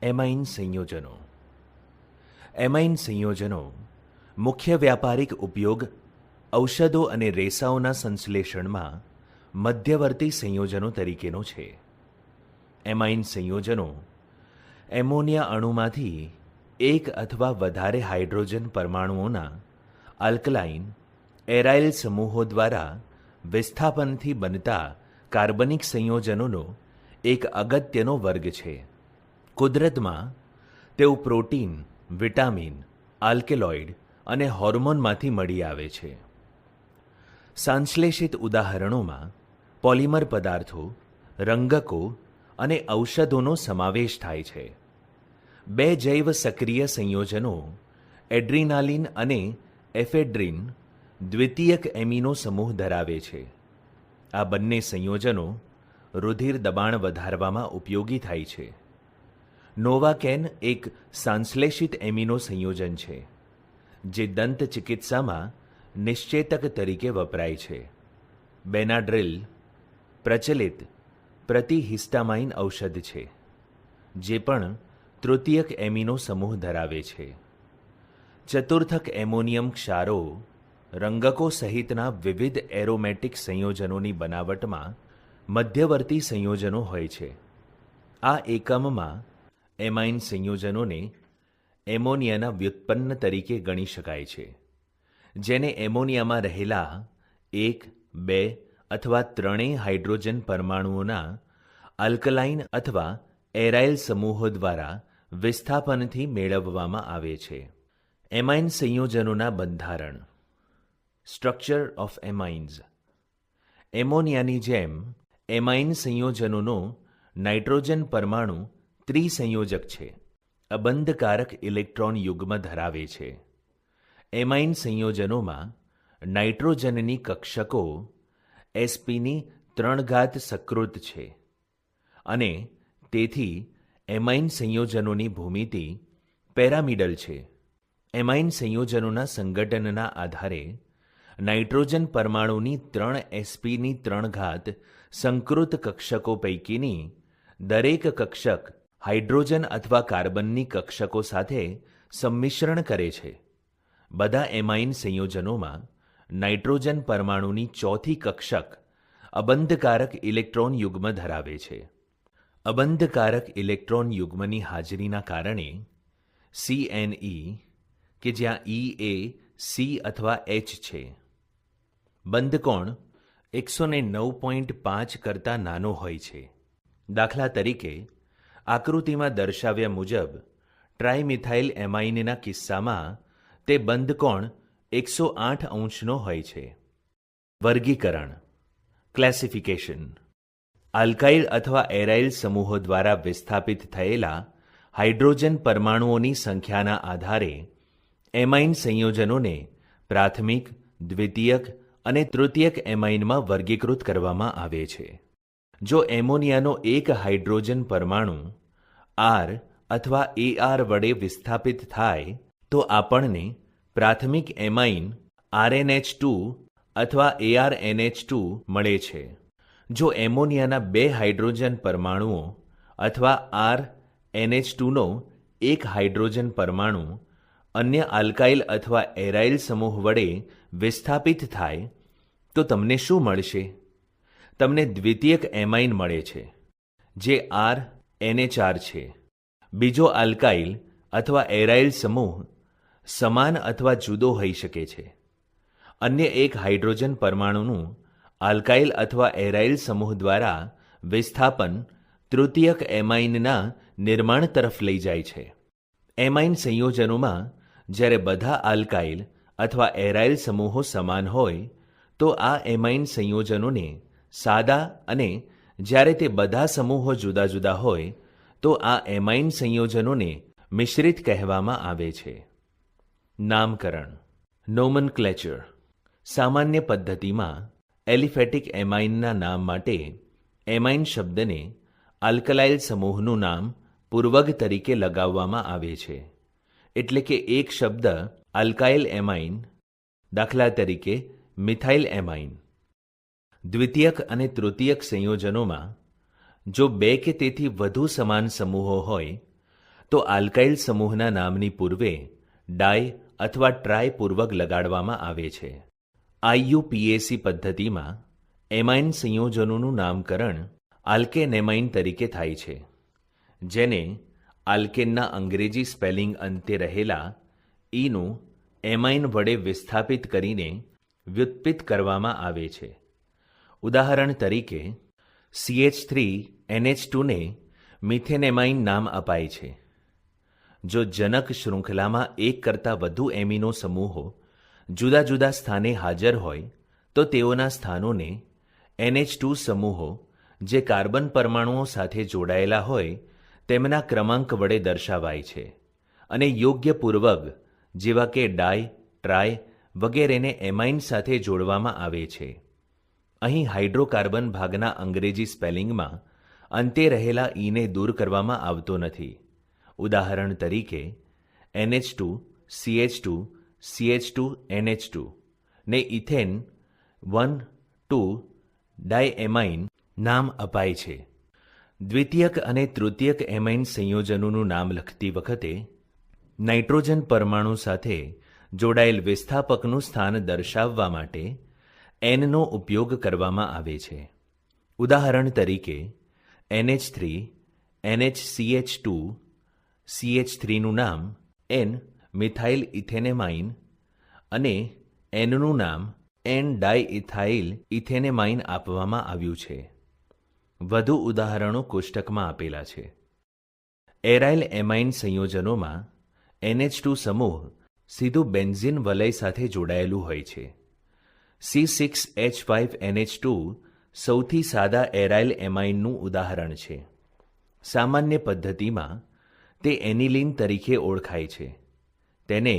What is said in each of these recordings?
Amine સંયોજનો. Amine સંયોજનો મુખ્ય વ્યાપારિક ઉપયોગ ઔષધો અને રેસાઓના સંશ્લેષણમાં મધ્યવર્તી સંયોજનો તરીકેનો છે. એમાઇન સંયોજનો એમોનિયા અણુમાંથી એક અથવા વધારે હાઇડ્રોજન પરમાણુઓના આલ્કલાઇન એરાઇલ સમૂહો દ્વારા વિસ્થાપનથી બનતા કાર્બનિક સંયોજનોનો એક અગત્યનો વર્ગ છે. કુદરતમાં તેઓ પ્રોટીન, વિટામિન, આલ્કેલોઇડ અને હોર્મોનમાંથી મળી આવે છે. સંશ્લેષિત ઉદાહરણોમાં પોલિમર પદાર્થો, રંગકો અને ઔષધોનો સમાવેશ થાય છે. બે જૈવ સક્રિય સંયોજનો એડ્રીનાલિન અને એફેડ્રિન દ્વિતીયક એમિનો સમૂહ ધરાવે છે. આ બંને સંયોજનો રુધિર દબાણ વધારવામાં ઉપયોગી થાય છે. નોવાકેન એક સંશ્લેષિત એમિનો સંયોજન છે જે દંત ચિકિત્સામાં નિશ્ચેતક તરીકે વપરાય છે. બેનાડ્રિલ પ્રચલિત પ્રતિહિસ્ટામાઇન ઔષધ છે જે પણ તૃતીયક એમિનો સમૂહ ધરાવે છે. ચતુર્થક એમોનિયમ ક્ષારો રંગકો સહિતના વિવિધ એરોમેટિક સંયોજનોની બનાવટમાં મધ્યવર્તી સંયોજનો હોય છે. આ એકમમાં એમાઇન સંયોજનોને એમોનિયાના વ્યુત્પન્ન તરીકે ગણી શકાય છે, જેને એમોનિયામાં રહેલા 1, 2 અથવા ત્રણેય હાઇડ્રોજન પરમાણુઓના આલ્કલાઇન અથવા એરાઇલ સમૂહો દ્વારા વિસ્થાપનથી મેળવવામાં આવે છે. એમાઇન સંયોજનોના બંધારણ. Structure of amines. એમોનિયાની જેમ એમાઇન સંયોજનોનો નાઇટ્રોજન પરમાણુ ત્રિસંયોજક છે. અબંધકારક ઇલેક્ટ્રોન યુગ્મ ધરાવે છે. એમાઇન સંયોજનોમાં નાઇટ્રોજનની કક્ષકો sp3 સકૃત છે અને તેથી એમાઇન સંયોજનોની ભૂમિતિ પેરામિડલ છે. એમાઇન સંયોજનોના સંગઠનના આધારે નાઇટ્રોજન પરમાણુની 3sp3 સંકૃત કક્ષકો પૈકીની દરેક કક્ષક હાઇડ્રોજન અથવા કાર્બનની કક્ષકો સાથે સંમિશ્રણ કરે છે. બધા એમાઇન સંયોજનોમાં નાઇટ્રોજન પરમાણુની ચોથી કક્ષક અબંધકારક ઇલેક્ટ્રોન યુગ્મ ધરાવે છે. અબંધકારક ઇલેક્ટ્રોન યુગ્મની હાજરીના કારણે CNE કે જ્યાં E એ C અથવા H છે, બંધકોણ 109.5 કરતાં નાનો હોય છે. દાખલા તરીકે આકૃતિમાં દર્શાવ્યા મુજબ ટ્રાઇમિથાઇલ એમાઇનના કિસ્સામાં તે બંધકોણ 108 અંશનો હોય છે. વર્ગીકરણ. ક્લાસિફિકેશન. આલ્કાઇલ અથવા એરાઇલ સમૂહો દ્વારા વિસ્થાપિત થયેલા હાઇડ્રોજન પરમાણુઓની સંખ્યાના આધારે એમાઇન સંયોજનોને પ્રાથમિક, દ્વિતીયક અને તૃતીયક એમાઇનમાં વર્ગીકૃત કરવામાં આવે છે. જો એમોનિયાનો એક હાઇડ્રોજન પરમાણુ R અથવા AR વડે વિસ્થાપિત થાય તો આપણને પ્રાથમિક એમાઇન RNH2 અથવા ARNH2 મળે છે. જો એમોનિયાના બે હાઇડ્રોજન પરમાણુઓ અથવા RNH2નો એક હાઇડ્રોજન પરમાણુ અન્ય આલ્કાઇલ અથવા એરાઇલ સમૂહ વડે વિસ્થાપિત થાય તો તમને શું મળશે? તમને દ્વિતીયક એમાઇન મળે છે જે RNHR છે. બીજો આલ્કાઇલ અથવા એરાઇલ સમૂહ સમાન અથવા જુદો હોઈ શકે છે. અન્ય એક હાઇડ્રોજન પરમાણુનું આલ્કાઇલ અથવા એરાઇલ સમૂહ દ્વારા વિસ્થાપન તૃતીયક એમાઇનના નિર્માણ તરફ લઈ જાય છે. એમાઇન સંયોજનોમાં જ્યારે બધા આલ્કાઇલ અથવા એરાઇલ સમૂહો સમાન હોય તો આ એમાઇન સંયોજનોને સાદા અને જ્યારે તે બધા સમૂહો જુદા જુદા હોય તો આ એમાઇન સંયોજનોને મિશ્રિત કહેવામાં આવે છે. નામકરણ. નોમનક્લેચર. સામાન્ય પદ્ધતિમાં એલિફેટિક એમાઇનના નામ માટે એમાઇન શબ્દને આલ્કલાઇલ સમૂહનું નામ પૂર્વગ તરીકે લગાવવામાં આવે છે. એટલે કે એક શબ્દ આલ્કાઇલ એમાઇન, દાખલા તરીકે મિથાઇલ એમાઇન. દ્વિતીયક અને તૃતીયક સંયોજનોમાં જો બે કે તેથી વધુ સમાન સમૂહો હોય તો આલ્કાઇલ સમૂહના નામની પૂર્વે ડાય અથવા ટ્રાય પૂર્વક લગાડવામાં આવે છે. IUPAC પદ્ધતિમાં એમાઇન સંયોજનોનું નામકરણ આલ્કેનેમાઇન તરીકે થાય છે, જેને આલ્કેનના અંગ્રેજી સ્પેલિંગ અંતે રહેલા ઈનું એમાઇન વડે વિસ્થાપિત કરીને વ્યુત્પિત કરવામાં આવે છે. ઉદાહરણ તરીકે CH3NH2 ને મિથેનેમાઇન નામ અપાય છે. જો જનક શૃંખલામાં એક કરતાં વધુ એમિનો સમૂહો જુદા જુદા સ્થાને હાજર હોય તો તેઓના સ્થાનોને NH2 સમૂહો જે કાર્બન પરમાણુઓ સાથે જોડાયેલા હોય તેમના ક્રમાંક વડે દર્શાવાય છે અને યોગ્ય પૂર્વક જેવા કે ડાય, ટ્રાય વગેરેને એમાઇન સાથે જોડવામાં આવે છે. અહીં હાઇડ્રોકાર્બન ભાગના અંગ્રેજી સ્પેલિંગમાં અંતે રહેલા ઈને દૂર કરવામાં આવતો નથી. ઉદાહરણ તરીકે NH2, CH2, CH2, NH2 ને ઇથેન 1,2 ડાયએમાઇન નામ અપાય છે. દ્વિતીયક અને તૃતીયક એમાઇન સંયોજનોનું નામ લખતી વખતે નાઇટ્રોજન પરમાણુ સાથે જોડાયેલ વિસ્થાપકનું સ્થાન દર્શાવવા માટે Nનો ઉપયોગ કરવામાં આવે છે. ઉદાહરણ તરીકે NH3, NHCH2, CH3નું નામ N મિથાઇલ ઇથેનેમાઇન અને Nનું નામ N ડાયઇથાઇલ ઇથેનેમાઇન આપવામાં આવ્યું છે. વધુ ઉદાહરણો કોષ્ટકમાં આપેલા છે. એરાઇલ એમાઇન સંયોજનોમાં NH2 સમૂહ સીધું બેન્ઝીન વલય સાથે જોડાયેલું હોય છે. C6H5NH2 સૌથી સાદા એરાઇલ એમાઇનનું ઉદાહરણ છે. સામાન્ય પદ્ધતિમાં તે એનિલીન તરીકે ઓળખાય છે. તેને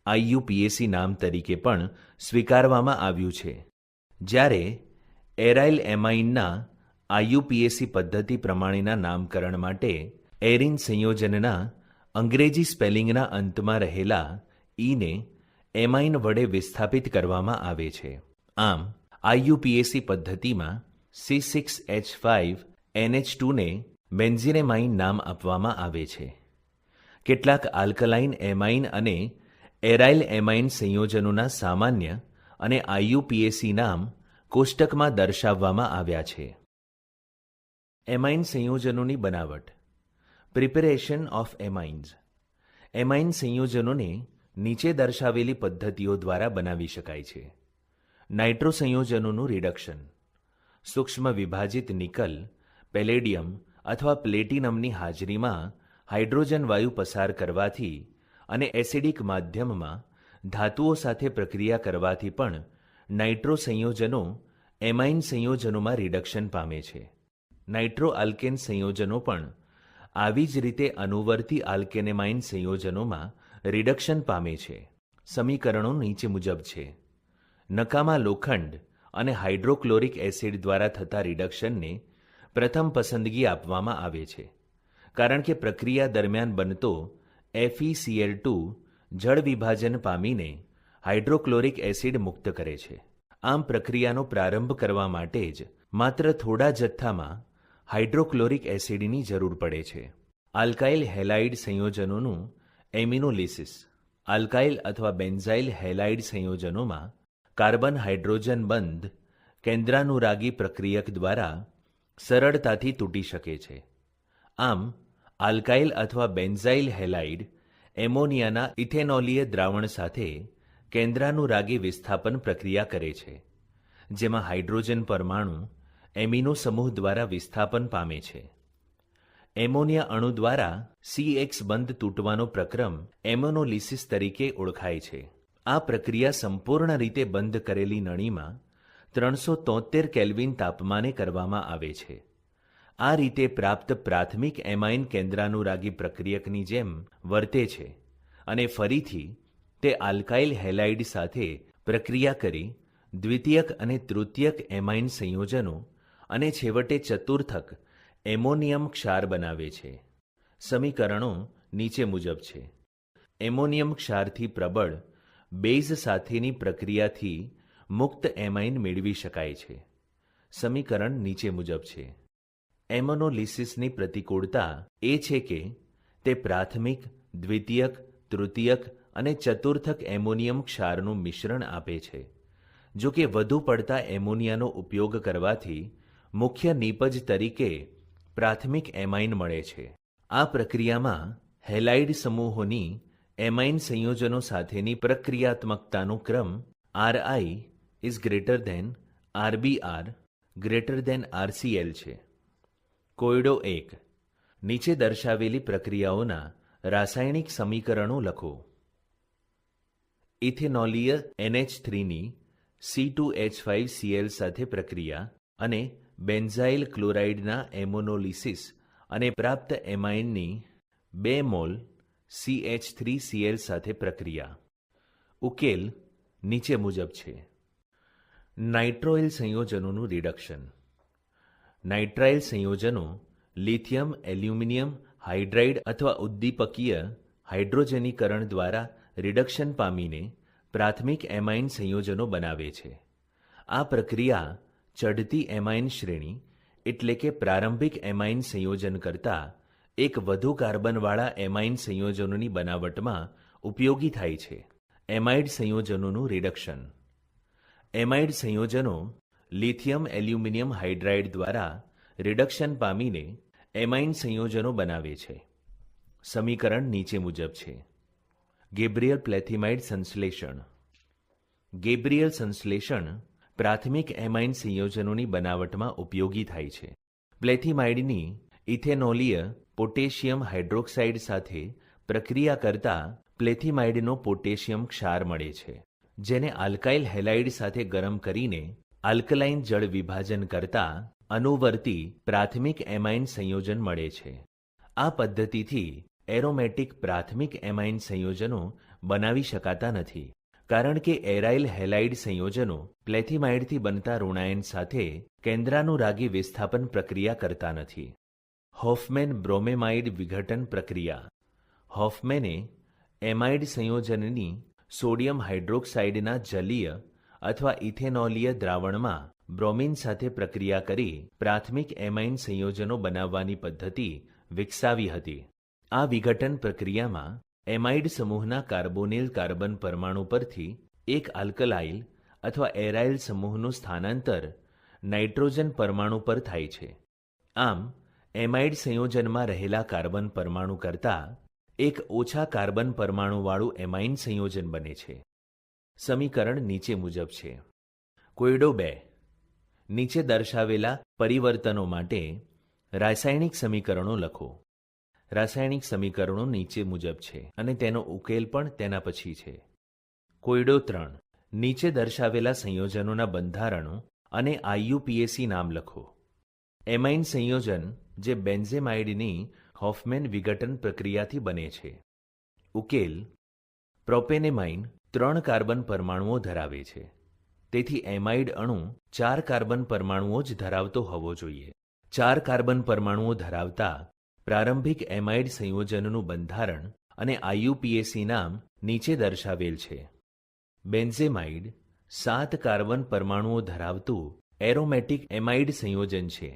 IUPAC નામ તરીકે પણ સ્વીકારવામાં આવ્યું છે. જ્યારે એરાઇલ એમાઇનના IUPAC પદ્ધતિ પ્રમાણેના નામકરણ માટે એરિન સંયોજનના અંગ્રેજી સ્પેલિંગના અંતમાં રહેલા ઈને એમાઇન વડે વિસ્થાપિત કરવામાં આવે છે. આમ IUPAC પદ્ધતિમાં C6H5NH2 ને બેન્ઝીનેમાઇન નામ આપવામાં આવે છે. કેટલાક આલ્કલાઇન એમાઇન અને એરાઇલ એમાઇન સંયોજનોના સામાન્ય અને IUPAC નામ કોષ્ટકમાં દર્શાવવામાં આવ્યા છે. એમાઇન સંયોજનોની બનાવટ. Preparation of amines. એમાઇન સંયોજનોને નીચે દર્શાવેલી પદ્ધતિઓ દ્વારા બનાવી શકાય છે. નાઇટ્રો સંયોજનોનું રિડક્શન. સૂક્ષ્મ વિભાજિત નિકલ, પેલેડિયમ અથવા પ્લેટિનમની હાજરીમાં હાઇડ્રોજન વાયુ પસાર કરવાથી અને એસિડિક માધ્યમમાં ધાતુઓ સાથે પ્રક્રિયા કરવાથી પણ નાઇટ્રો સંયોજનો એમાઇન સંયોજનોમાં રિડક્શન પામે છે. નાઇટ્રો આલ્કેન સંયોજનો પણ આવી જ રીતે અનુવર્તી આલ્કેનેમાઇન સંયોજનોમાં રિડક્શન પામે છે. સમીકરણો નીચે મુજબ છે. નકામા લોખંડ અને હાઇડ્રોક્લોરિક એસિડ દ્વારા થતા રિડક્શનને પ્રથમ પસંદગી આપવામાં આવે છે, કારણ કે પ્રક્રિયા દરમિયાન બનતો FeCl2 જળ વિભાજન પામીને હાઇડ્રોક્લોરિક એસિડ મુક્ત કરે છે. આમ પ્રક્રિયાનો પ્રારંભ કરવા માટે જ માત્ર થોડા જથ્થામાં હાઇડ્રોક્લોરિક એસિડની જરૂર પડે છે. આલ્કાઇલ હેલાઇડ સંયોજનોનું એમિનોલિસિસ. આલ્કાઇલ અથવા બેન્ઝાઇલ હેલાઇડ સંયોજનોમાં કાર્બન હાઇડ્રોજન બંધ કેન્દ્રાનુરાગી પ્રક્રિયક દ્વારા સરળતાથી તૂટી શકે છે. આમ આલ્કાઇલ અથવા બેન્ઝાઇલ હેલાઇડ એમોનિયાના ઇથેનોલીય દ્રાવણ સાથે કેન્દ્રાનુરાગી વિસ્થાપન પ્રક્રિયા કરે છે, જેમાં હાઇડ્રોજન પરમાણુ એમિનો સમૂહ દ્વારા વિસ્થાપન પામે છે. એમોનિયા અણુ દ્વારા CX બંધ તૂટવાનો પ્રક્રમ એમોનોલિસિસ તરીકે ઓળખાય છે. આ પ્રક્રિયા સંપૂર્ણ રીતે બંધ કરેલી નળીમાં 373 કેલ્વિન તાપમાને કરવામાં આવે છે. આ રીતે પ્રાપ્ત પ્રાથમિક એમાઇન કેન્દ્રાનુરાગી પ્રક્રિયકની જેમ વર્તે છે અને ફરીથી તે આલ્કાઇલ હેલાઇડ સાથે પ્રક્રિયા કરી દ્વિતીયક અને તૃતીયક એમાઇન સંયોજનો અને છેવટે ચતુર્થક એમોનિયમ ક્ષાર બનાવે છે. સમીકરણો નીચે મુજબ છે. એમોનિયમ ક્ષારથી પ્રબળ બેઝ સાથેની પ્રક્રિયાથી મુક્ત એમાઇન મેળવી શકાય છે. સમીકરણ નીચે મુજબ છે. એમોનોલિસિસની પ્રતિકૂળતા એ છે કે તે પ્રાથમિક, દ્વિતીયક, તૃતીયક અને ચતુર્થક એમોનિયમ ક્ષારનું મિશ્રણ આપે છે. જો કે વધુ પડતા એમોનિયાનો ઉપયોગ કરવાથી મુખ્ય નિપજ તરીકે પ્રાથમિક એમાઇન મળે છે. આ પ્રક્રિયામાં હેલાઇડ સમૂહોની એમાઇન સંયોજનો સાથેની પ્રક્રિયાત્મકતાનો ક્રમ RI is greater than RBR greater than RCl છે. કોયડો 1. નીચે દર્શાવેલી પ્રક્રિયાઓના રાસાયણિક સમીકરણો લખો. ઇથેનોલીય NH3 ની C2H5Cl સાથે પ્રક્રિયા અને બેન્ઝાઇલ ક્લોરાઇડના એમોનોલિસિસ અને પ્રાપ્ત એમાઇનની 2 મોલ CH3Cl સાથે પ્રક્રિયા. ઉકેલ નીચે મુજબ છે. નાઇટ્રોઇલ સંયોજનોનું રિડક્શન. નાઇટ્રાઇલ સંયોજનો લિથિયમ એલ્યુમિનિયમ હાઇડ્રાઇડ અથવા ઉદ્દીપકીય હાઇડ્રોજનીકરણ દ્વારા રિડક્શન પામીને પ્રાથમિક એમાઇન સંયોજનો બનાવે છે. આ પ્રક્રિયા ચઢતી એમાઇન શ્રેણી એટલે કે પ્રારંભિક એમાઇન સંયોજન કરતાં એક વધુ કાર્બનવાળા એમાઇન સંયોજનોની બનાવટમાં ઉપયોગી થાય છે. એમાઇડ સંયોજનોનું રિડક્શન. એમાઇડ સંયોજનો લિથિયમ એલ્યુમિનિયમ હાઇડ્રાઇડ દ્વારા રિડક્શન પામીને એમાઇન સંયોજનો બનાવે છે. સમીકરણ નીચે મુજબ છે. ગેબ્રિયલ પ્લેથિમાઇડ સંશ્લેષણ. ગેબ્રિયલ સંશ્લેષણ પ્રાથમિક એમાઇન સંયોજનોની બનાવટમાં ઉપયોગી થાય છે. પ્લેથિમાઇડની ઇથેનોલીય પોટેશિયમ હાઇડ્રોક્સાઇડ સાથે પ્રક્રિયા કરતા પ્લેથિમાઇડનો પોટેશિયમ ક્ષાર મળે છે, જેને આલ્કાઇલ હેલાઇડ સાથે ગરમ કરીને આલ્કલાઇન જળ વિભાજન કરતા અનુવર્તી પ્રાથમિક એમાઇન સંયોજન મળે છે. આ પદ્ધતિથી એરોમેટિક પ્રાથમિક એમાઇન સંયોજનો બનાવી શકાતા નથી, કારણ કે એરાઇલ હેલાઇડ સંયોજનો પ્લેથિમાઇડથી બનતા ઋણાયન સાથે કેન્દ્રાનુરાગી વિસ્થાપન પ્રક્રિયા કરતા નથી. હોફમેન બ્રોમેમાઇડ વિઘટન પ્રક્રિયા. હોફમેને એમાઇડ સંયોજનની સોડિયમ હાઇડ્રોક્સાઇડના જલીય અથવા ઇથેનોલીય દ્રાવણમાં બ્રોમિન સાથે પ્રક્રિયા કરી પ્રાથમિક એમાઇન સંયોજનો બનાવવાની પદ્ધતિ વિકસાવી હતી. આ વિઘટન પ્રક્રિયામાં એમાઇડ સમૂહના કાર્બોનિલ કાર્બન પરમાણુ પરથી એક આલ્કલાઇલ અથવા એરાઇલ સમૂહનું સ્થાનાંતર નાઇટ્રોજન પરમાણુ પર થાય છે. આમ એમાઇડ સંયોજનમાં રહેલા કાર્બન પરમાણુ કરતાં એક ઓછા કાર્બન પરમાણુવાળું એમાઇન સંયોજન બને છે. સમીકરણ નીચે મુજબ છે. કોયડો 2. નીચે દર્શાવેલા પરિવર્તનો માટે રાસાયણિક સમીકરણો લખો. રાસાયણિક સમીકરણો નીચે મુજબ છે અને તેનો ઉકેલ પણ તેના પછી છે. કોયડો 3. નીચે દર્શાવેલા સંયોજનોના બંધારણો અને IUPAC નામ લખો. એમાઇન સંયોજન જે બેન્ઝેમાઇડની હોફમેન વિઘટન પ્રક્રિયાથી બને છે. ઉકેલ. પ્રોપેનેમાઇન 3 કાર્બન પરમાણુઓ ધરાવે છે, તેથી એમાઇડ અણુ 4 કાર્બન પરમાણુઓ જ ધરાવતો હોવો જોઈએ. 4 કાર્બન પરમાણુઓ ધરાવતા પ્રારંભિક એમાઇડ સંયોજનનું બંધારણ અને IUPAC નામ નીચે દર્શાવેલ છે. બેન્ઝેમાઇડ 7 કાર્બન પરમાણુઓ ધરાવતું એરોમેટિક એમાઇડ સંયોજન છે,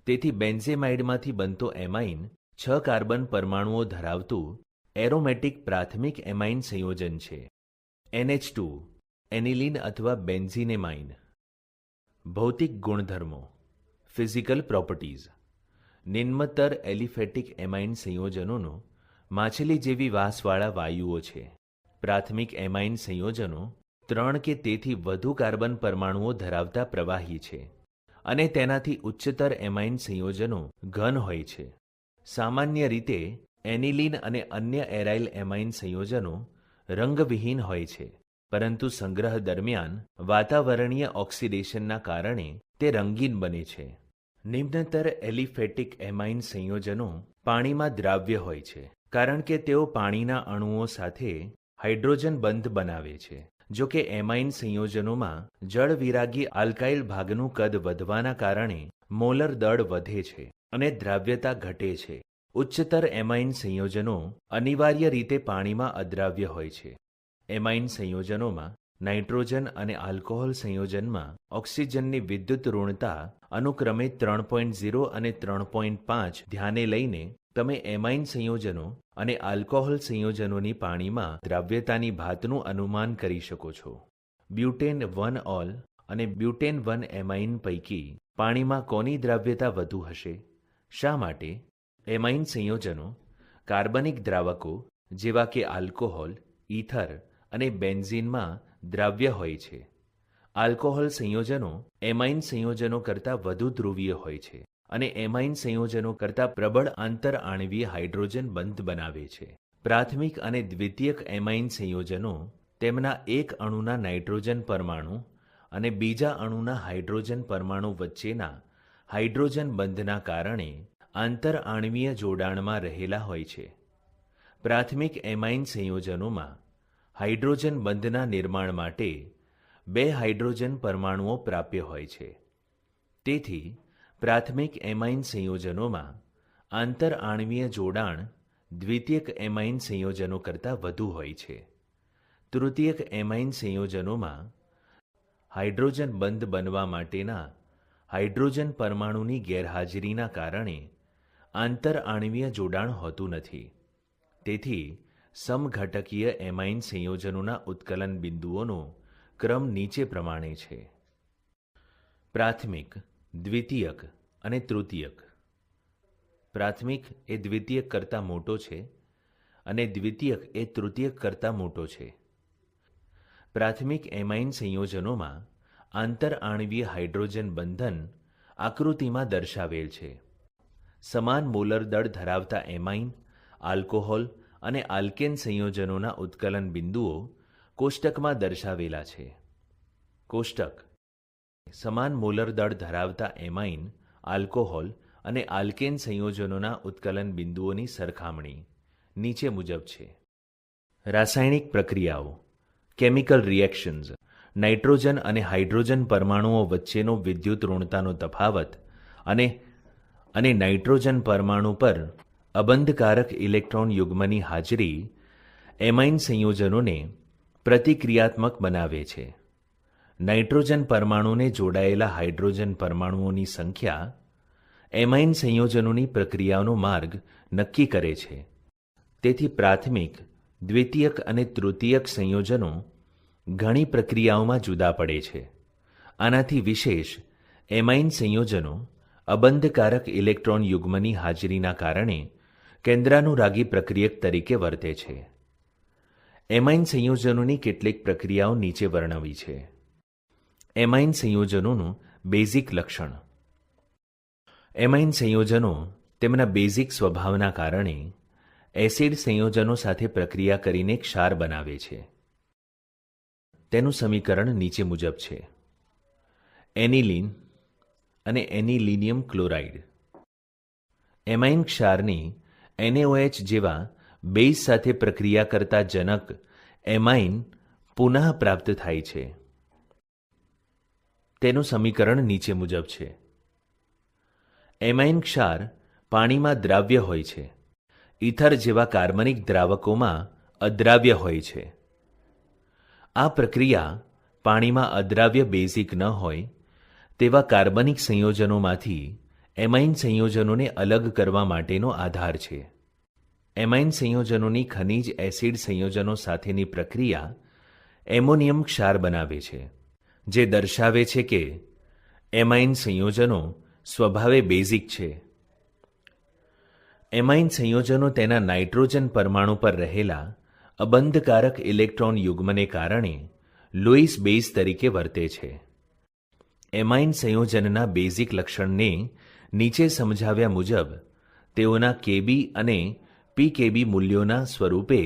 તેથી બેન્ઝેમાઇડમાંથી બનતો એમાઇન 6 કાર્બન પરમાણુઓ ધરાવતું એરોમેટિક પ્રાથમિક એમાઇન સંયોજન છે. NH2 એનિલિન અથવા બેન્ઝીનેમાઇન. ભૌતિક ગુણધર્મો. Physical properties. નિમ્નતર એલિફેટિક એમાઇન સંયોજનોનો માછલી જેવી વાસવાળા વાયુઓ છે. પ્રાથમિક એમાઇન સંયોજનો 3 કે તેથી વધુ કાર્બન પરમાણુઓ ધરાવતા પ્રવાહી છે અને તેનાથી ઉચ્ચતર એમાઇન સંયોજનો ઘન હોય છે. સામાન્ય રીતે એનિલિન અને અન્ય એરાઇલ એમાઇન સંયોજનો રંગવિહીન હોય છે, પરંતુ સંગ્રહ દરમિયાન વાતાવરણીય ઓક્સિડેશનના કારણે તે રંગીન બને છે. નિમ્નતર એલિફેટિક એમાઇન સંયોજનો પાણીમાં દ્રાવ્ય હોય છે, કારણ કે તેઓ પાણીના અણુઓ સાથે હાઇડ્રોજન બંધ બનાવે છે. જો કે એમાઇન સંયોજનોમાં જળવિરાગી આલ્કાઇલ ભાગનું કદ વધવાના કારણે મોલર દળ વધે છે અને દ્રાવ્યતા ઘટે છે. ઉચ્ચતર એમાઇન સંયોજનો અનિવાર્ય રીતે પાણીમાં અદ્રાવ્ય હોય છે. એમાઇન સંયોજનોમાં નાઇટ્રોજન અને આલ્કોહોલ સંયોજનમાં ઓક્સિજનની વિદ્યુત ઋણતા અનુક્રમે 3.0 અને 3.5 ધ્યાને લઈને તમે એમાઇન સંયોજનો અને આલ્કોહોલ સંયોજનોની પાણીમાં દ્રાવ્યતાની ભાતનું અનુમાન કરી શકો છો. બ્યુટેન 1 ઓલ અને બ્યુટેન 1 એમાઇન પૈકી પાણીમાં કોની દ્રાવ્યતા વધુ હશે? શા માટે? એમાઇન સંયોજનો કાર્બનિક દ્રાવકો જેવા કે આલ્કોહોલ, ઈથર અને બેન્ઝીનમાં દ્રાવ્ય હોય છે. આલ્કોહોલ સંયોજનો એમાઇન સંયોજનો કરતાં વધુ ધ્રુવીય હોય છે અને એમાઇન સંયોજનો કરતાં પ્રબળ આંતરઆણવીય હાઇડ્રોજન બંધ બનાવે છે. પ્રાથમિક અને દ્વિતીયક એમાઇન સંયોજનો તેમના એક અણુના નાઇટ્રોજન પરમાણુ અને બીજા અણુના હાઇડ્રોજન પરમાણુ વચ્ચેના હાઇડ્રોજન બંધના કારણે આંતરઆણવીય જોડાણમાં રહેલા હોય છે. પ્રાથમિક એમાઇન સંયોજનોમાં હાઇડ્રોજન બંધના નિર્માણ માટે 2 હાઇડ્રોજન પરમાણુઓ પ્રાપ્ય હોય છે. તેથી પ્રાથમિક એમાઇન સંયોજનોમાં આંતરઆણવીય જોડાણ દ્વિતીયક એમાઇન સંયોજનો કરતાં વધુ હોય છે. તૃતીયક એમાઇન સંયોજનોમાં હાઇડ્રોજન બંધ બનવા માટેના હાઇડ્રોજન પરમાણુની ગેરહાજરીના કારણે આંતરઆણવીય જોડાણ હોતું નથી. તેથી સમઘટકીય એમાઇન સંયોજનોના ઉત્કલન બિંદુઓનો ક્રમ નીચે પ્રમાણે છે. પ્રાથમિક, દ્વિતીયક અને તૃતીયક. પ્રાથમિક એ દ્વિતીયક કરતાં મોટો છે અને દ્વિતીયક એ તૃતીયક કરતાં મોટો છે. પ્રાથમિક એમાઇન સંયોજનોમાં આંતરઆણવીય હાઇડ્રોજન બંધન આકૃતિમાં દર્શાવેલ છે. સમાન મોલર દળ ધરાવતા એમાઇન, આલ્કોહોલ અને આલ્કેન સંયોજનોના ઉત્કલન બિંદુઓ કોષ્ટકમાં દર્શાવેલા છે. કોષ્ટક સમાન મોલર દળ ધરાવતા એમાઇન, આલ્કોહોલ અને આલ્કેન સંયોજનોના ઉત્કલન બિંદુઓની સરખામણી નીચે મુજબ છે. રાસાયણિક પ્રક્રિયાઓ, કેમિકલ રિએક્શન્સ, નાઇટ્રોજન અને હાઇડ્રોજન પરમાણુઓ વચ્ચેનો વિદ્યુત ઋણતાનો તફાવત અને નાઇટ્રોજન પરમાણુ પર અબંધકારક ઇલેક્ટ્રોન યુગ્મની હાજરી એમાઇન સંયોજનોને પ્રતિક્રિયાત્મક બનાવે છે. નાઇટ્રોજન પરમાણુને જોડાયેલા હાઇડ્રોજન પરમાણુઓની સંખ્યા એમાઇન સંયોજનોની પ્રક્રિયાનો માર્ગ નક્કી કરે છે. તેથી પ્રાથમિક, દ્વિતીયક અને તૃતીયક સંયોજનો ઘણી પ્રક્રિયાઓમાં જુદા પડે છે. આનાથી વિશેષ એમાઇન સંયોજનો અબંધકારક ઇલેક્ટ્રોન યુગ્મની હાજરીના કારણે કેન્દ્રાનુરાગી પ્રક્રિયક તરીકે વર્તે છે. એમાઇન સંયોજનોની કેટલીક પ્રક્રિયાઓ નીચે વર્ણવી છે. એમાઇન સંયોજનોનું બેઝિક લક્ષણ. એમાઇન સંયોજનો તેમના બેઝિક સ્વભાવના કારણે એસિડ સંયોજનો સાથે પ્રક્રિયા કરીને ક્ષાર બનાવે છે. તેનું સમીકરણ નીચે મુજબ છે. એનિલીન અને એનિલિનિયમ ક્લોરાઇડ. એમાઇન ક્ષારની NaOH જેવા બેઝ સાથે પ્રક્રિયા કરતા જનક એમાઇન પુનઃ પ્રાપ્ત થાય છે. તેનું સમીકરણ નીચે મુજબ છે. એમાઇન ક્ષાર પાણીમાં દ્રાવ્ય હોય છે. ઈથર જેવા કાર્બનિક દ્રાવકોમાં અદ્રાવ્ય હોય છે. આ પ્રક્રિયા પાણીમાં અદ્રાવ્ય બેઝિક ન હોય તેવા કાર્બનિક સંયોજનોમાંથી એમાઇન સંયોજનોને અલગ કરવા માટેનો આધાર છે. એમાઇન સંયોજનોની ખનિજ એસિડ સંયોજનો સાથેની પ્રક્રિયા એમોનિયમ ક્ષાર બનાવે છે, જે દર્શાવે છે કે એમાઇન સંયોજનો સ્વભાવે બેઝિક છે. એમાઇન સંયોજનો તેના નાઇટ્રોજન પરમાણુ પર રહેલા અબંધકારક ઇલેક્ટ્રોન યુગ્મને કારણે લુઈસ બેઝ તરીકે વર્તે છે. એમાઇન સંયોજનના બેઝિક લક્ષણને નીચે સમજાવ્યા મુજબ તેઓના Kb અને pKb મૂલ્યોના સ્વરૂપે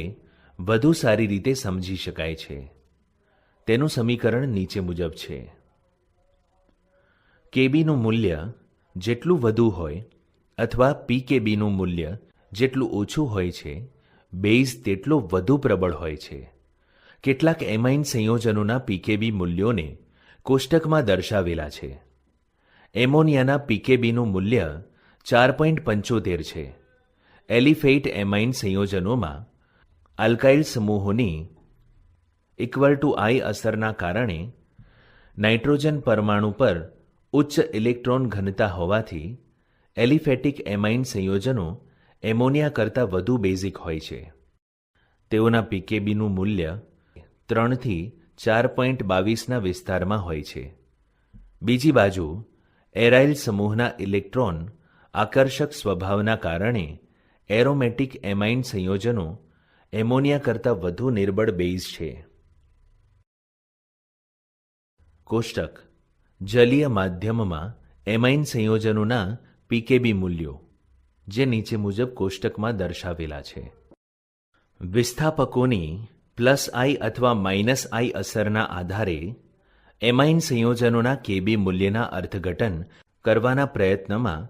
વધુ સારી રીતે સમજી શકાય છે. તેનું સમીકરણ નીચે મુજબ છે. Kbનું મૂલ્ય જેટલું વધુ હોય અથવા pKbનું મૂલ્ય જેટલું ઓછું હોય છે, બેઝ તેટલો વધુ પ્રબળ હોય છે. કેટલાક એમાઇન સંયોજનોના pKb મૂલ્યોને કોષ્ટકમાં દર્શાવેલા છે. એમોનિયાના pKbનું મૂલ્ય 4.75 છે. એલિફેટ એમાઇન સંયોજનોમાં આલ્કાઇલ સમૂહોની I અસરના કારણે નાઇટ્રોજન પરમાણુ પર ઉચ્ચ ઇલેક્ટ્રોન ઘનતા હોવાથી એલિફેટિક એમાઇન સંયોજનો એમોનિયા કરતાં વધુ બેઝિક હોય છે. તેઓના પીકેબીનું મૂલ્ય 3 થી 4.22ના વિસ્તારમાં હોય છે. બીજી બાજુ એરાઇલ સમૂહના ઇલેક્ટ્રોન આકર્ષક સ્વભાવના કારણે એરોમેટિક એમાઇન સંયોજનો એમોનિયા કરતાં વધુ નિર્બળ બેઝ છે. કોષ્ટક જલીય માધ્યમમાં એમાઇન સંયોજનોના પીકેબી મૂલ્યો, જે નીચે મુજબ કોષ્ટકમાં દર્શાવેલા છે. વિસ્થાપકોની +I અથવા -I અસરના આધારે એમાઇન સંયોજનોના કેબી મૂલ્યના અર્થઘટન કરવાના પ્રયત્નમાં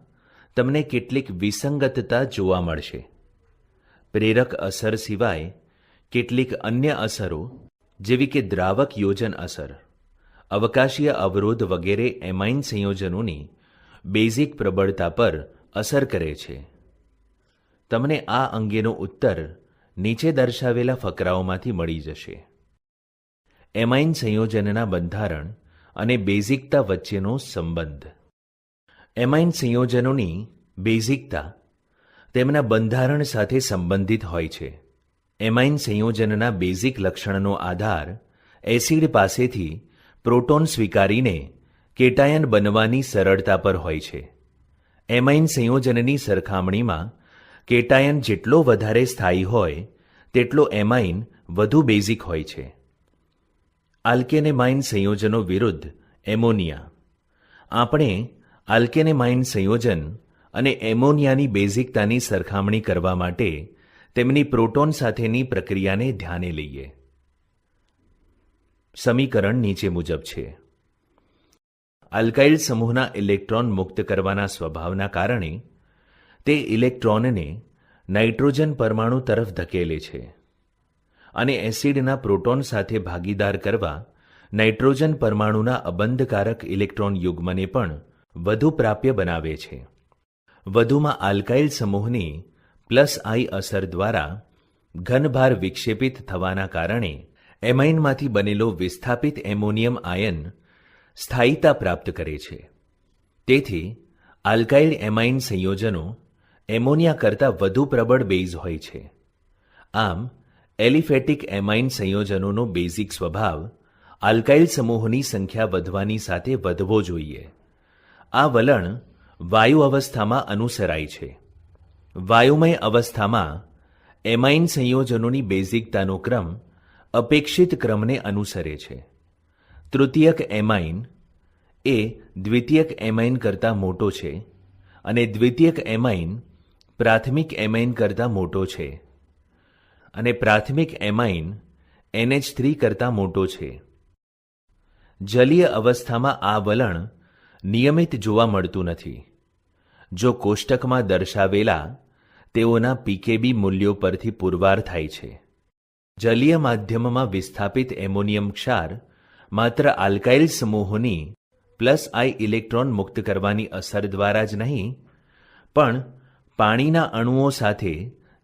તમને કેટલીક વિસંગતતા જોવા મળશે. પ્રેરક અસર સિવાય કેટલીક અન્ય અસરો જેવી કે દ્રાવક યોજન અસર, અવકાશીય અવરોધ વગેરે એમાઇન સંયોજનોની બેઝિક પ્રબળતા પર અસર કરે છે. તમને આ અંગેનો ઉત્તર નીચે દર્શાવેલા ફકરાઓમાંથી મળી જશે. એમાઇન સંયોજનના બંધારણ અને બેઝિકતા વચ્ચેનો સંબંધ. એમાઇન સંયોજનોની બેઝિકતા તેમના બંધારણ સાથે સંબંધિત હોય છે. એમાઇન સંયોજનના બેઝિક લક્ષણનો આધાર એસિડ પાસેથી પ્રોટોન સ્વીકારીને કેટાયન બનવાની સરળતા પર હોય છે. એમાઇન સંયોજનની સરખામણીમાં કેટાયન જેટલો વધારે સ્થાયી હોય તેટલો એમાઇન વધુ બેઝિક હોય છે. આલ્કેનેમાઇન સંયોજનો વિરુદ્ધ એમોનિયા. આપણે આલ્કેનેમાઇન સંયોજન અને એમોનિયાની બેઝિકતાની સરખામણી કરવા માટે તેમની પ્રોટોન સાથેની પ્રક્રિયાને ધ્યાને લઈએ. સમીકરણ નીચે મુજબ છે. આલ્કાઇલ સમૂહના ઇલેક્ટ્રોન મુક્ત કરવાના સ્વભાવના કારણે તે ઇલેક્ટ્રોનને નાઇટ્રોજન પરમાણુ તરફ ધકેલે છે અને એસિડના પ્રોટોન સાથે ભાગીદાર કરવા નાઇટ્રોજન પરમાણુના અબંધકારક ઇલેક્ટ્રોન યુગ્મને પણ વધુ પ્રાપ્ય બનાવે છે. વધુમાં આલ્કાઇલ સમૂહની +I અસર દ્વારા ઘનભાર વિક્ષેપિત થવાના કારણે એમાઇનમાંથી બનેલો વિસ્થાપિત એમોનિયમ આયન સ્થાયીતા પ્રાપ્ત કરે છે. તેથી આલ્કાઇલ એમાઇન સંયોજનો એમોનિયા કરતાં વધુ પ્રબળ બેઝ હોય છે. આમ એલિફેટિક એમાઇન સંયોજનોનો બેઝિક સ્વભાવ આલ્કાઇલ સમૂહોની સંખ્યા વધવાની સાથે વધવો જોઈએ. આ વલણ વાયુ અવસ્થામાં અનુસરાય છે. વાયુમય અવસ્થામાં એમાઇન સંયોજનોની બેઝિકતાનો ક્રમ અપેક્ષિત ક્રમને અનુસરે છે. તૃતીયક એમાઇન એ દ્વિતીયક એમાઇન કરતાં મોટો છે અને દ્વિતીયક એમાઇન પ્રાથમિક એમાઇન કરતાં મોટો છે અને પ્રાથમિક એમાઇન NH3 કરતાં મોટો છે. જલીય અવસ્થામાં આ વલણ નિયમિત જોવા મળતું નથી. જો કોષ્ટકમાં દર્શાવેલા તેઓના પીકેબી મૂલ્યો પરથી પુરવાર થાય છે. જલીય માધ્યમમાં વિસ્થાપિત એમોનિયમ ક્ષાર માત્ર આલ્કાઇલ સમૂહોની +I ઇલેક્ટ્રોન મુક્ત કરવાની અસર દ્વારા જ નહીં, પણ પાણીના અણુઓ સાથે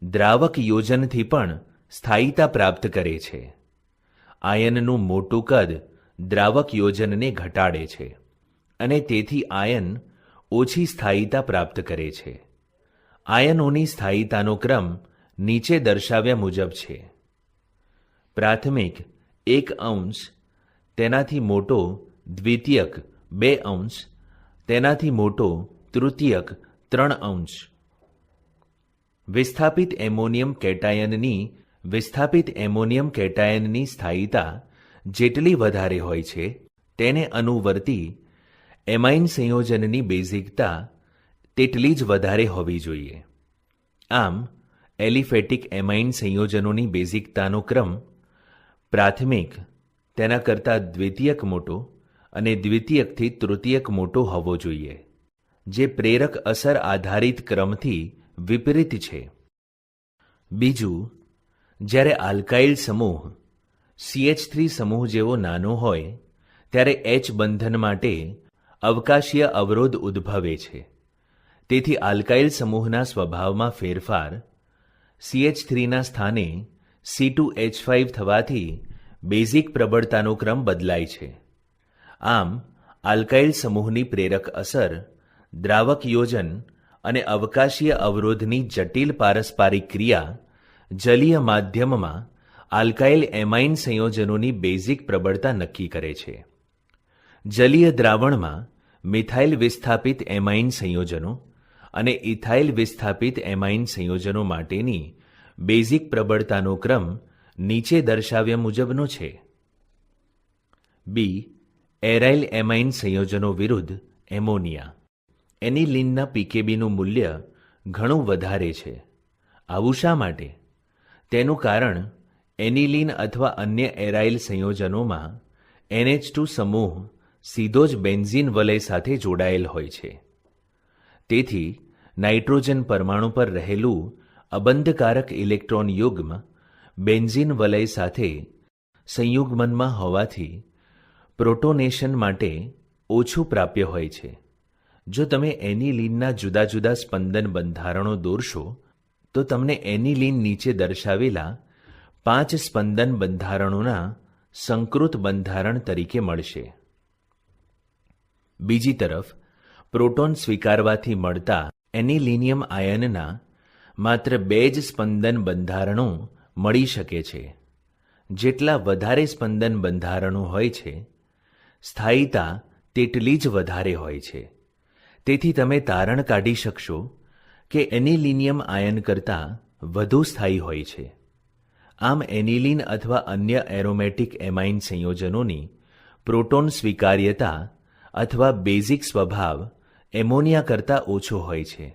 દ્રાવક યોજનથી પણ સ્થાયીતા પ્રાપ્ત કરે છે. આયનનું મોટું કદ દ્રાવક યોજનને ઘટાડે છે અને તેથી આયન ઓછી સ્થાયીતા પ્રાપ્ત કરે છે. આયનોની સ્થાયીતાનો ક્રમ નીચે દર્શાવ્યા મુજબ છે. પ્રાથમિક 1 અંશ, તેનાથી મોટો દ્વિતીયક 2 અંશ, તેનાથી મોટો તૃતીયક 3 અંશ. વિસ્થાપિત એમોનિયમ કેટાયનની સ્થાયીતા જેટલી વધારે હોય છે તેને અનુવર્તી એમાઇન સંયોજનની બેઝિકતા તેટલી જ વધારે હોવી જોઈએ. આમ એલિફેટિક એમાઇન સંયોજનોની બેઝિકતાનો ક્રમ પ્રાથમિક તેના કરતાં દ્વિતીયક મોટો અને દ્વિતીયકથી તૃતીયક મોટો હોવો જોઈએ, જે પ્રેરક અસર આધારિત ક્રમથી વિપરીત છે. બીજું, જ્યારે આલ્કાઇલ સમૂહ CH3 સમૂહ જેવો નાનો હોય ત્યારે H બંધન માટે અવકાશીય અવરોધ ઉદ્ભવે છે. તેથી આલ્કાઇલ સમૂહના સ્વભાવમાં ફેરફાર CH3ના સ્થાને C2H5 થવાથી બેઝિક પ્રબળતાનો ક્રમ બદલાય છે. આમ આલ્કાઇલ સમૂહની પ્રેરક અસર દ્રાવક યોજન અને અવકાશીય અવરોધની જટિલ પારસ્પરિક ક્રિયા જલીય માધ્યમમાં આલ્કાઇલ એમાઇન સંયોજનોની બેઝિક પ્રબળતા નક્કી કરે છે. જલીય દ્રાવણમાં મિથાઇલ વિસ્થાપિત એમાઇન સંયોજનો અને ઇથાઇલ વિસ્થાપિત એમાઇન સંયોજનો માટેની બેઝિક પ્રબળતાનો ક્રમ નીચે દર્શાવ્યા મુજબનો છે. બી. એરાઇલ એમાઇન સંયોજનો વિરુદ્ધ એમોનિયા. એનિલીનના પીકેબીનું મૂલ્ય ઘણું વધારે છે. આવું શા માટે? તેનું કારણ એનિલીન અથવા અન્ય એરાઇલ સંયોજનોમાં NH2 સમૂહ સીધો જ બેન્ઝીન વલય સાથે જોડાયેલ હોય છે. તેથી નાઇટ્રોજન પરમાણુ પર રહેલું અબંધકારક ઇલેક્ટ્રોન યુગ્મ બેન્ઝીન વલય સાથે સંયુગ્મનમાં હોવાથી પ્રોટોનેશન માટે ઓછું પ્રાપ્ય હોય છે. જો તમે એનિલીનના જુદા જુદા સ્પંદન બંધારણો દોરશો તો તમને એનિલીન નીચે દર્શાવેલા 5 સ્પંદન બંધારણોના સંકૃત બંધારણ તરીકે મળશે. બીજી તરફ પ્રોટોન સ્વીકારવાથી મળતા એનિલિનિયમ આયનના માત્ર 2 જ સ્પંદન બંધારણો મળી શકે છે. જેટલા વધારે સ્પંદન બંધારણો હોય છે, સ્થાયીતા તેટલી જ વધારે હોય છે. તેથી તમે તારણ કાઢી શકશો કે એનિલિનિયમ આયન કરતાં વધુ સ્થાયી હોય છે. આમ એનિલીન અથવા અન્ય એરોમેટિક એમાઇન સંયોજનોની પ્રોટોન સ્વીકાર્યતા અથવા બેઝિક સ્વભાવ એમોનિયા કરતાં ઓછો હોય છે.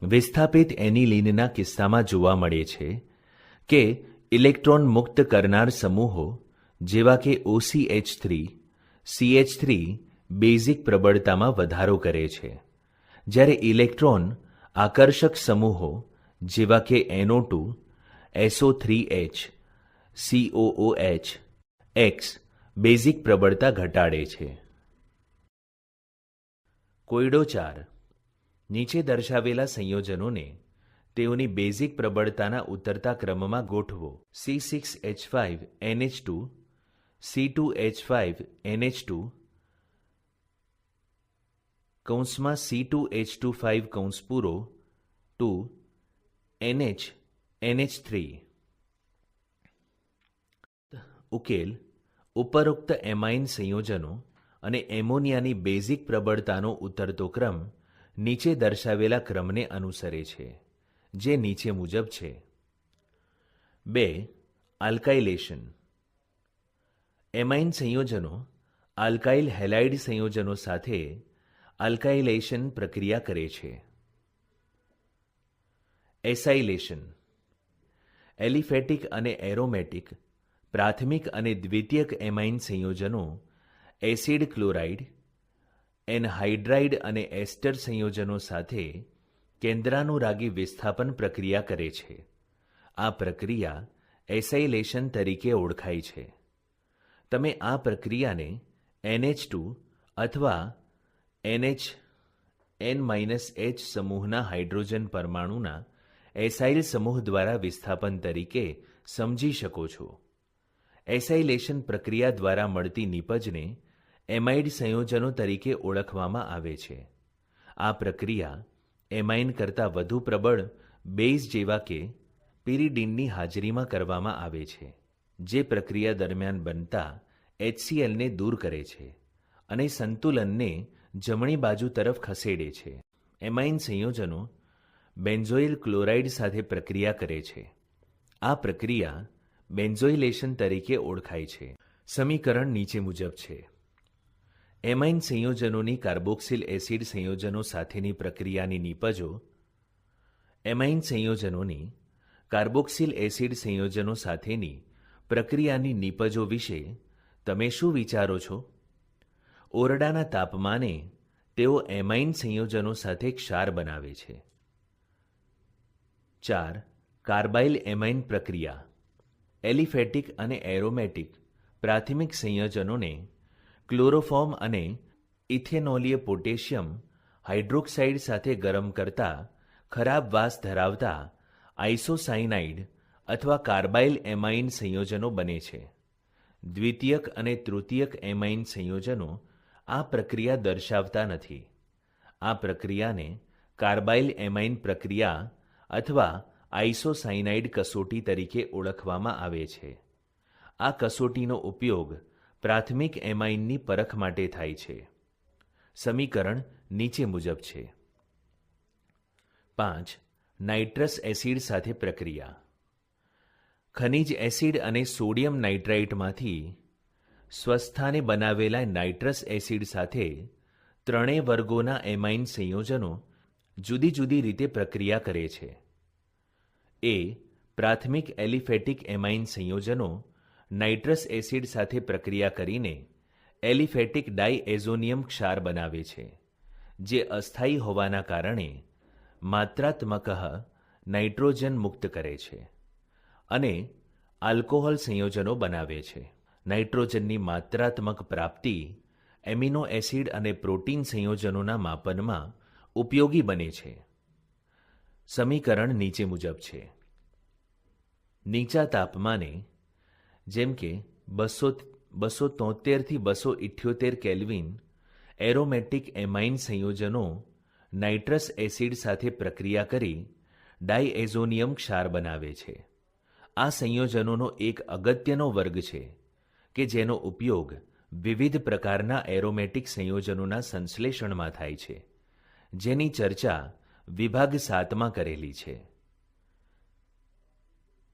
વિસ્થાપિત એનિલીનના કિસ્સામાં જોવા મળે છે કે ઇલેક્ટ્રોન મુક્ત કરનાર સમૂહો જેવા કે OCH3, CH3 બેઝિક પ્રબળતામાં વધારો કરે છે, જ્યારે ઇલેક્ટ્રોન આકર્ષક સમૂહો જેવા કે NO2, SO3H, COOH, X basic પ્રબળતા ઘટાડે છે. કોયડો 4. નીચે દર્શાવેલા સંયોજનોને તેઓની બેઝિક પ્રબળતાના ઉતરતા ક્રમમાં ગોઠવો. C6H5NH2, C2H5NH2, કૌંસમાં C2H25 કૌંસ પૂરો 2 NH3. ઉકેલ. ઉપરોક્ત એમાઇન સંયોજનો અને એમોનિયાની બેઝિક પ્રબળતાનો ઉતરતો ક્રમ નીચે દર્શાવેલા ક્રમને અનુસરે છે, જે નીચે મુજબ છે. 2. આલ્કાઇલેશન. એમાઇન સંયોજનો આલ્કાઇલ હેલાઇડ સંયોજનો સાથે આલ્કાઇલેશન પ્રક્રિયા કરે છે. એસાઇલેશન. એલિફેટિક અને એરોમેટિક પ્રાથમિક અને દ્વિતીયક એમાઇન સંયોજનો એસિડ ક્લોરાઇડ, એનહાઇડ્રાઇડ અને એસ્ટર સંયોજનો સાથે કેન્દ્રાનુરાગી વિસ્થાપન પ્રક્રિયા કરે છે. આ પ્રક્રિયા એસાઇલેશન તરીકે ઓળખાય છે. તમે આ પ્રક્રિયાને NH2 અથવા N-H સમૂહના હાઇડ્રોજન પરમાણુના એસાઇલ સમૂહ દ્વારા વિસ્થાપન તરીકે સમજી શકો છો. એસાઇલેશન પ્રક્રિયા દ્વારા મળતી નીપજને એમાઇડ સંયોજનો તરીકે ઓળખવામાં આવે છે. આ પ્રક્રિયા એમાઇન કરતાં વધુ પ્રબળ બેઝ જેવા કે પિરિડીનની હાજરીમાં કરવામાં આવે છે, જે પ્રક્રિયા દરમિયાન બનતા HClને દૂર કરે છે અને સંતુલનને જમણી બાજુ તરફ ખસેડે છે. એમાઇન સંયોજનો બેન્ઝોઇલ ક્લોરાઇડ સાથે પ્રક્રિયા કરે છે. આ પ્રક્રિયા બેન્ઝોઇલેશન તરીકે ઓળખાય છે. સમીકરણ નીચે મુજબ છે. એમાઇન સંયોજનોની કાર્બોક્સિલ એસિડ સંયોજનો સાથેની પ્રક્રિયાની નીપજો. એમાઇન સંયોજનોની કાર્બોક્સિલ એસિડ સંયોજનો સાથેની પ્રક્રિયાની નીપજો વિશે તમે શું વિચારો છો? ઓરડાના તાપમાને તેઓ એમાઇન સંયોજનો સાથે ક્ષાર બનાવે છે. 4. કાર્બાઇલ એમાઇન પ્રક્રિયા. એલિફેટિક અને એરોમેટિક પ્રાથમિક સંયોજનોને ક્લોરોફોર્મ અને ઇથેનોલીય પોટેશિયમ હાઇડ્રોક્સાઇડ સાથે ગરમ કરતા ખરાબ વાસ ધરાવતા આઇસોસાયનાઇડ અથવા કાર્બાઇલ એમાઇન સંયોજનો બને છે. દ્વિતીયક અને તૃતીયક એમાઇન સંયોજનો આ પ્રક્રિયા દર્શાવતા નથી. આ પ્રક્રિયાને કાર્બાઇલ એમાઇન પ્રક્રિયા અથવા આઇસોસાયનાઇડ કસોટી તરીકે ઓળખવામાં આવે છે. આ કસોટીનો ઉપયોગ પ્રાથમિક એમાઇનની પરખ માટે થાય છે. સમીકરણ નીચે મુજબ છે. 5. નાઇટ્રસ એસિડ સાથે પ્રક્રિયા. ખનિજ એસિડ અને સોડિયમ નાઇટ્રાઇટમાંથી સ્વસ્થાને બનાવેલા નાઇટ્રસ એસિડ સાથે ત્રણેય વર્ગોના એમાઇન સંયોજનો જુદી જુદી રીતે પ્રક્રિયા કરે છે. એ. પ્રાથમિક એલિફેટિક એમાઇન સંયોજનો નાઇટ્રસ એસિડ સાથે પ્રક્રિયા કરીને એલિફેટિક ડાયએઝોનિયમ ક્ષાર બનાવે છે, જે અસ્થાયી હોવાના કારણે માત્રાત્મક નાઇટ્રોજન મુક્ત કરે છે અને આલ્કોહોલ સંયોજનો બનાવે છે. નાઇટ્રોજનની માત્રાત્મક પ્રાપ્તિ એમિનો એસિડ અને પ્રોટીન સંયોજનોના માપનમાં ઉપયોગી બને છે. સમીકરણ નીચે મુજબ છે. નીચા તાપમાને જેમ કે 273 થી 278 કેલ્વિન એરોમેટિક એમાઇન સંયોજનો નાઇટ્રસ એસિડ સાથે પ્રક્રિયા કરી ડાયએઝોનિયમ ક્ષાર બનાવે છે. આ સંયોજનોનો એક અગત્યનો વર્ગ છે કે જેનો ઉપયોગ વિવિધ પ્રકારના એરોમેટિક સંયોજનોના સંશ્લેષણમાં થાય છે, જેની ચર્ચા વિભાગ 7માં કરેલી છે.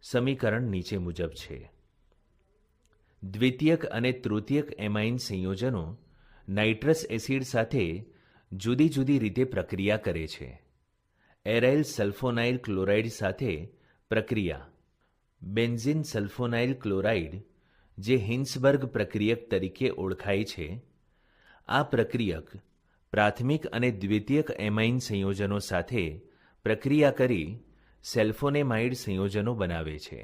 સમીકરણ નીચે મુજબ છે. દ્વિતીયક અને તૃતીયક એમાઇન સંયોજનો નાઇટ્રસ એસિડ સાથે જુદી જુદી રીતે પ્રક્રિયા કરે છે. એરાઇલ સલ્ફોનાઇલ ક્લોરાઇડ સાથે પ્રક્રિયા. બેન્ઝીન સલ્ફોનાઇલ ક્લોરાઇડ, જે હિન્સબર્ગ પ્રક્રિયક તરીકે ઓળખાય છે, આ પ્રક્રિયક પ્રાથમિક અને દ્વિતીયક એમાઇન સંયોજનો સાથે પ્રક્રિયા કરી સેલ્ફોનેમાઇડ સંયોજનો બનાવે છે.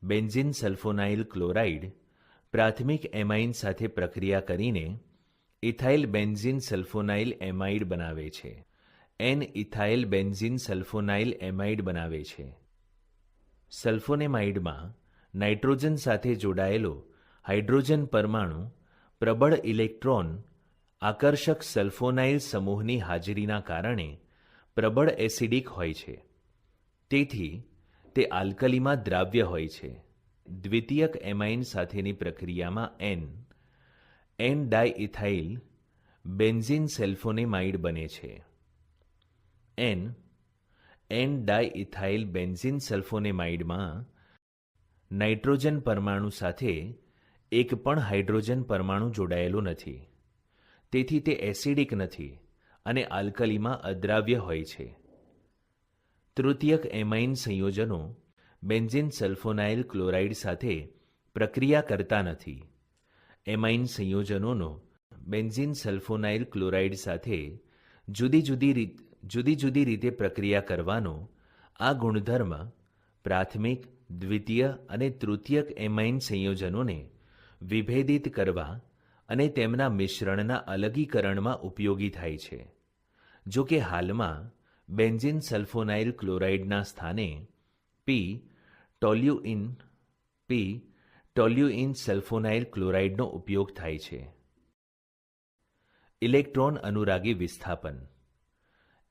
બેન્ઝીન સલ્ફોનાઇલ ક્લોરાઇડ પ્રાથમિક એમાઇન સાથે પ્રક્રિયા કરીને ઇથાઇલ બેન્ઝીન સલ્ફોનાઇલ એમાઇડ બનાવે છે. N ethyl benzene sulphonyl amide બનાવે છે. સલ્ફોનેમાઇડમાં નાઇટ્રોજન સાથે જોડાયેલો હાઇડ્રોજન પરમાણુ પ્રબળ ઇલેક્ટ્રોન આકર્ષક સલ્ફોનાઇલ સમૂહની હાજરીના કારણે પ્રબળ એસિડિક હોય છે. તેથી તે આલ્કલીમાં દ્રાવ્ય હોય છે. દ્વિતીયક એમાઇન સાથેની પ્રક્રિયામાં એન ડાયઇથાઇલ બેન્ઝીન સલ્ફોનેમાઇડ બને છે. એન ડાયઇથાઇલ બેન્ઝીન સલ્ફોનેમાઇડમાં નાઇટ્રોજન પરમાણુ સાથે એક પણ હાઇડ્રોજન પરમાણુ જોડાયેલો નથી. તેથી તે એસિડિક નથી અને આલ્કલીમાં અદ્રાવ્ય હોય છે. તૃતીયક એમાઇન સંયોજનો બેન્ઝીન સલ્ફોનાઇલ ક્લોરાઇડ સાથે પ્રક્રિયા કરતા નથી. એમાઇન સંયોજનોનો બેન્ઝીન સલ્ફોનાઇલ ક્લોરાઇડ સાથે જુદી જુદી રીતે પ્રક્રિયા કરવાનો આ ગુણધર્મ પ્રાથમિક, દ્વિતીય અને તૃતીયક એમાઇન સંયોજનોને વિભેદિત કરવા અને તેમના મિશ્રણના અલગીકરણમાં ઉપયોગી થાય છે. જો કે હાલમાં બેન્ઝીન સલ્ફોનાઇલ ક્લોરાઇડના સ્થાને ટોલ્યુઇન સલ્ફોનાઇલ ક્લોરાઇડનો ઉપયોગ થાય છે. ઇલેક્ટ્રોન અનુરાગી વિસ્થાપન.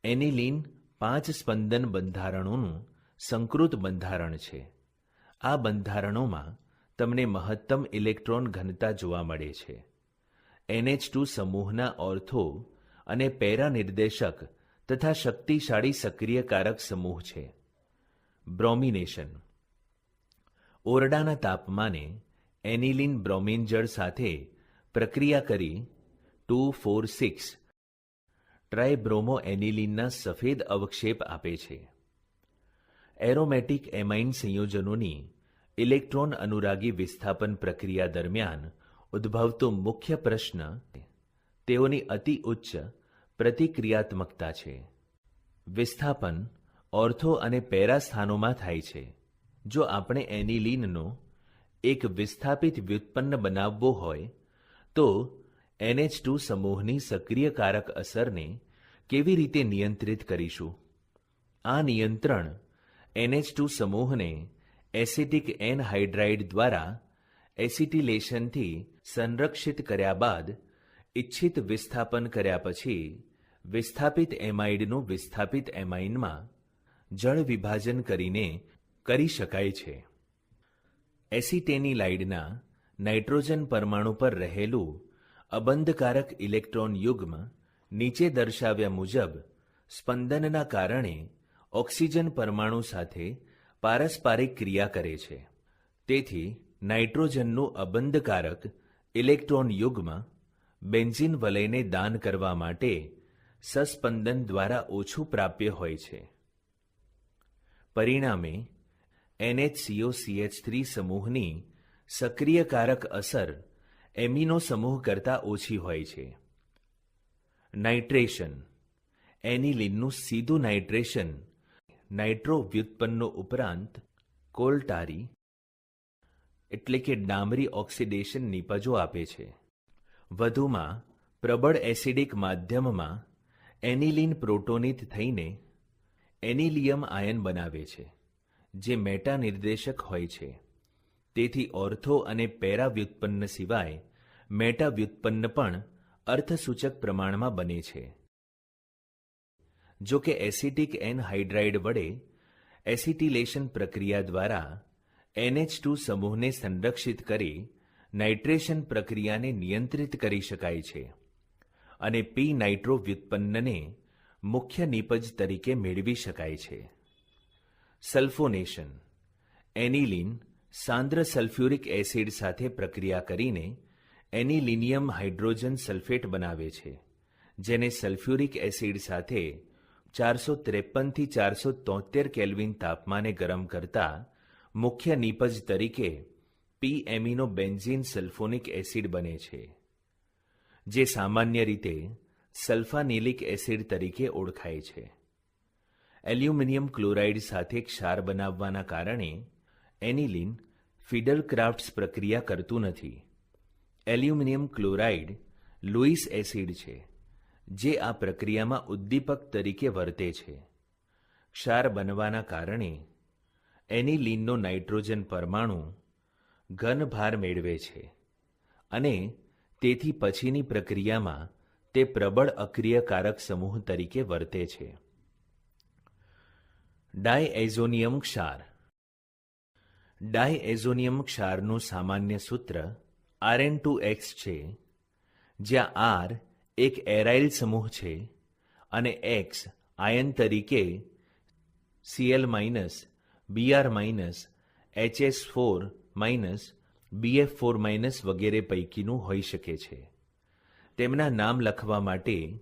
એનિલીન 5 સ્પંદન બંધારણોનું સંકૃત બંધારણ છે. આ બંધારણોમાં તમને મહત્તમ ઇલેક્ટ્રોન ઘનતા જોવા મળે છે. NH2 સમૂહના ઓર્થો અને પેરા નિર્દેશક તથા શક્તિશાળી સક્રિયકારક સમૂહ છે. બ્રોમિનેશન. ઓરડાના તાપમાને એનિલીન બ્રોમિન જળ સાથે પ્રક્રિયા કરી 2,4,6 ટ્રાયબ્રોમો એનિલીનના સફેદ અવક્ષેપ આપે છે. એરોમેટિક એમાઇન સંયોજનોની ઇલેક્ટ્રોન અનુરાગી વિસ્થાપન પ્રક્રિયા દરમિયાન ઉદ્ભવતો મુખ્ય પ્રશ્ન તેઓની અતિ ઉચ્ચ પ્રતિક્રિયાત્મકતા છે. વિસ્થાપન ઓર્થો અને પેરા સ્થાનોમાં થાય છે. જો આપણે એનિલીનનો એક વિસ્થાપિત વ્યુત્પન્ન બનાવવો હોય તો NH2 સમૂહની સક્રિયકારક અસરને કેવી રીતે નિયંત્રિત કરીશું? આ નિયંત્રણ NH2 સમૂહને એસિટિક એનહાઇડ્રાઇડ દ્વારા એસિટિલેશનથી સંરક્ષિત કર્યા બાદ ઇચ્છિત વિસ્થાપન કર્યા પછી વિસ્થાપિત એમાઇડનું વિસ્થાપિત એમાઇનમાં જળ વિભાજન કરીને કરી શકાય છે. એસિટેનિલાઇડના નાઇટ્રોજન પરમાણુ પર રહેલું અબંધકારક ઇલેક્ટ્રોન યુગ્મ નીચે દર્શાવ્યા મુજબ સ્પંદનના કારણે ઓક્સિજન પરમાણુ સાથે પારસ્પરિક ક્રિયા કરે છે. તેથી નાઇટ્રોજનનું અબંધકારક ઇલેક્ટ્રોન યુગ્મ બેન્ઝીન વલયને દાન કરવા માટે સસ્પંદન દ્વારા ઓછું પ્રાપ્ય હોય છે. પરિણામે NHCOCH3 સમૂહની સક્રિયકારક અસર એમિનો સમૂહ કરતાં ઓછી હોય છે. નાઇટ્રેશન. એનિલીનનું સીધું નાઇટ્રેશન નાઇટ્રો વ્યુત્પન્નો ઉપરાંત કોલટારી એટલે કે ડામરી ઓક્સિડેશન નિપજો આપે છે. વધુમાં પ્રબળ એસિડિક માધ્યમમાં એનિલીન પ્રોટોનિત થઈને એનિલિયમ આયન બનાવે છે, જે મેટા નિર્દેશક હોય છે. તેથી ઓર્થો અને પેરા વ્યુત્પન્ન સિવાય મેટા વ્યુત્પન્ન પણ અર્થસૂચક પ્રમાણમાં બને છે. જો કે એસિટિક એનહાઇડ્રાઇડ વડે એસિટિલેશન પ્રક્રિયા દ્વારા NH2 સમૂહને સંરક્ષિત કરી નાઇટ્રેશન પ્રક્રિયાને નિયંત્રિત કરી શકાય છે અને પી નાઇટ્રો વ્યુત્પન્નને મુખ્ય નિપજ તરીકે મેળવી શકાય છે. સલ્ફોનેશન. એનિલીન સાંદ્ર સલ્ફ્યુરિક એસિડ સાથે પ્રક્રિયા કરીને એનિલિનિયમ હાઇડ્રોજન સલ્ફેટ બનાવે છે, જેને સલ્ફ્યુરિક એસિડ સાથે 453 થી 473 કેલ્વિન તાપમાને ગરમ કરતા મુખ્ય નિપજ તરીકે પી એમિનો બેન્ઝીન સલ્ફોનિક એસિડ બને છે, જે સામાન્ય રીતે સલ્ફાનિલિક એસિડ તરીકે ઓળખાય છે. એલ્યુમિનિયમ ક્લોરાઇડ સાથે ક્ષાર બનાવવાના કારણે એનિલીન ફિડલ ક્રાફ્ટ્સ પ્રક્રિયા કરતું નથી. એલ્યુમિનિયમ ક્લોરાઇડ લુઈસ એસિડ છે, જે આ પ્રક્રિયામાં ઉદ્દીપક તરીકે વર્તે છે. ક્ષાર બનવાના કારણે એનિલીનનો નાઇટ્રોજન પરમાણુ ઘન ભાર મેળવે છે અને તેથી પછીની પ્રક્રિયામાં તે પ્રબળ અક્રિયકારક સમૂહ તરીકે વર્તે છે. ડાયએઝોનિયમ ક્ષાર. ડાયએઝોનિયમ ક્ષારનું સામાન્ય સૂત્ર Rn2X છે, જ્યાં R એક એરાઇલ સમૂહ છે અને X આયન તરીકે Cl- Br- HS4- BF4- વગેરે પૈકીનું હોઈ શકે છે. તેમના નામ લખવા માટે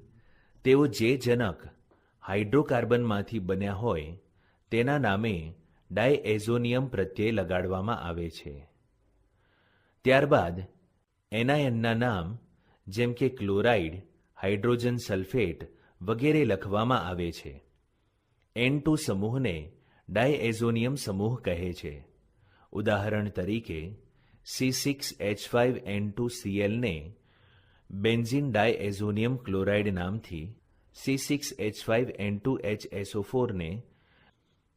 તેઓ જે જનક હાઇડ્રોકાર્બનમાંથી બન્યા હોય તેના નામે ડાયએઝોનિયમ પ્રત્યય લગાડવામાં આવે છે. ત્યારબાદ એનાયનના નામ જેમ કે ક્લોરાઇડ, હાઇડ્રોજન સલ્ફેટ વગેરે લખવામાં આવે છે. N2 સમૂહને ડાયએઝોનિયમ સમૂહ કહે છે. ઉદાહરણ તરીકે C6H5N2Cl ને બેન્ઝીન ડાયએઝોનિયમ ક્લોરાઇડ નામથી, C6H5N2HSO4 ને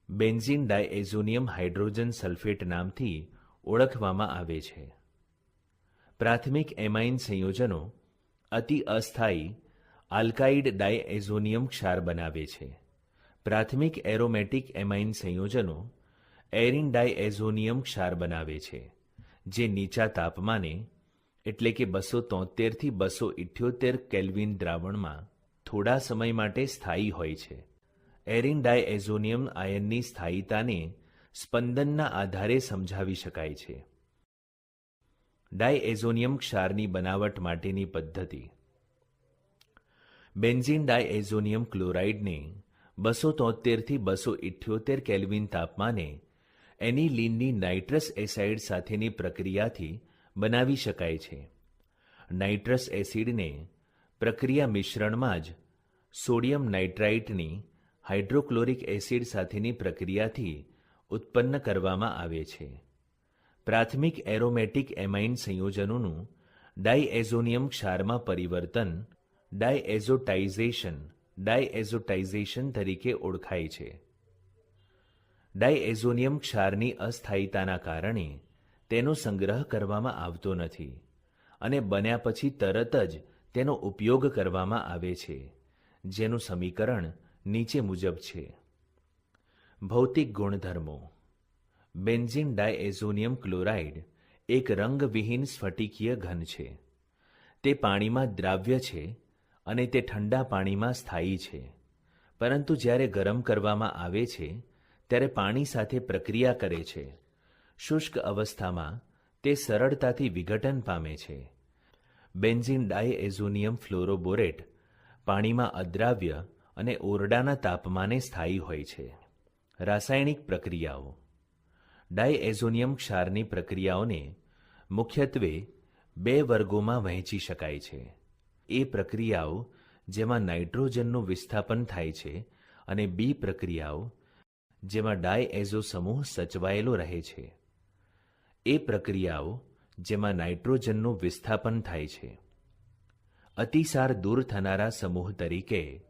બેન્ઝીન ડાયએઝોનિયમ હાઇડ્રોજન સલ્ફેટ નામથી ઓળખવામાં આવે છે. પ્રાથમિક એમાઇન સંયોજનો અતિ અસ્થાયી આલ્કાઇડ ડાયએઝોનિયમ ક્ષાર બનાવે છે. પ્રાથમિક એરોમેટિક એમાઇન સંયોજનો એરિન ડાયએઝોનિયમ ક્ષાર બનાવે છે, જે નીચા તાપમાને એટલે કે 273 થી 278 કેલ્વિન દ્રાવણમાં થોડા સમય માટે સ્થાયી હોય છે. એરિન ડાયએઝોનિયમ આયનની સ્થાયીતાને સ્પંદનના આધારે સમજાવી શકાય છે. ડાયએઝોનિયમ ક્ષારની બનાવટ માટેની પદ્ધતિ. બેન્ઝીન ડાયએઝોનિયમ ક્લોરાઇડને 273 થી 278 કેલ્વિન તાપમાને એનિલીનની નાઇટ્રસ એસાઇડ સાથેની પ્રક્રિયાથી બનાવી શકાય છે. નાઇટ્રસ એસિડને પ્રક્રિયા મિશ્રણમાં જ સોડિયમ નાઇટ્રાઇટની હાઇડ્રોક્લોરિક એસિડ સાથેની પ્રક્રિયાથી ઉત્પન્ન કરવામાં આવે છે. પ્રાથમિક એરોમેટિક એમાઇન સંયોજનોનું ડાયએઝોનિયમ ક્ષારમાં પરિવર્તન ડાયએઝોટાઇઝેશન તરીકે ઓળખાય છે. ડાયએઝોનિયમ ક્ષારની અસ્થાયીતાના કારણે તેનો સંગ્રહ કરવામાં આવતો નથી અને બન્યા પછી તરત જ તેનો ઉપયોગ કરવામાં આવે છે, જેનું સમીકરણ નીચે મુજબ છે. ભૌતિક ગુણધર્મો. બેન્ઝીન ડાયએઝોનિયમ ક્લોરાઇડ એક રંગવિહીન સ્ફટિકીય ઘન છે. તે પાણીમાં દ્રાવ્ય છે અને તે ઠંડા પાણીમાં સ્થાયી છે, પરંતુ જ્યારે ગરમ કરવામાં આવે છે ત્યારે પાણી સાથે પ્રક્રિયા કરે છે. શુષ્ક અવસ્થામાં તે સરળતાથી વિઘટન પામે છે. બેન્ઝીન ડાયએઝોનિયમ ફ્લોરોબોરેટ પાણીમાં અદ્રાવ્ય અને ઓરડાના તાપમાને સ્થાયી હોય છે. રાસાયણિક પ્રક્રિયાઓ. ડાયએઝોનિયમ ક્ષારની પ્રક્રિયાઓને મુખ્યત્વે બે વર્ગોમાં વહેંચી શકાય છે. એ પ્રક્રિયાઓ જેમાં નાઇટ્રોજનનું વિસ્થાપન થાય છે અને બી પ્રક્રિયાઓ જેમાં ડાયએઝો સમૂહ સચવાયેલો રહે છે. એ પ્રક્રિયાઓ જેમાં નાઇટ્રોજનનું વિસ્થાપન થાય છે. અતિસાર દૂર થનારા સમૂહ તરીકે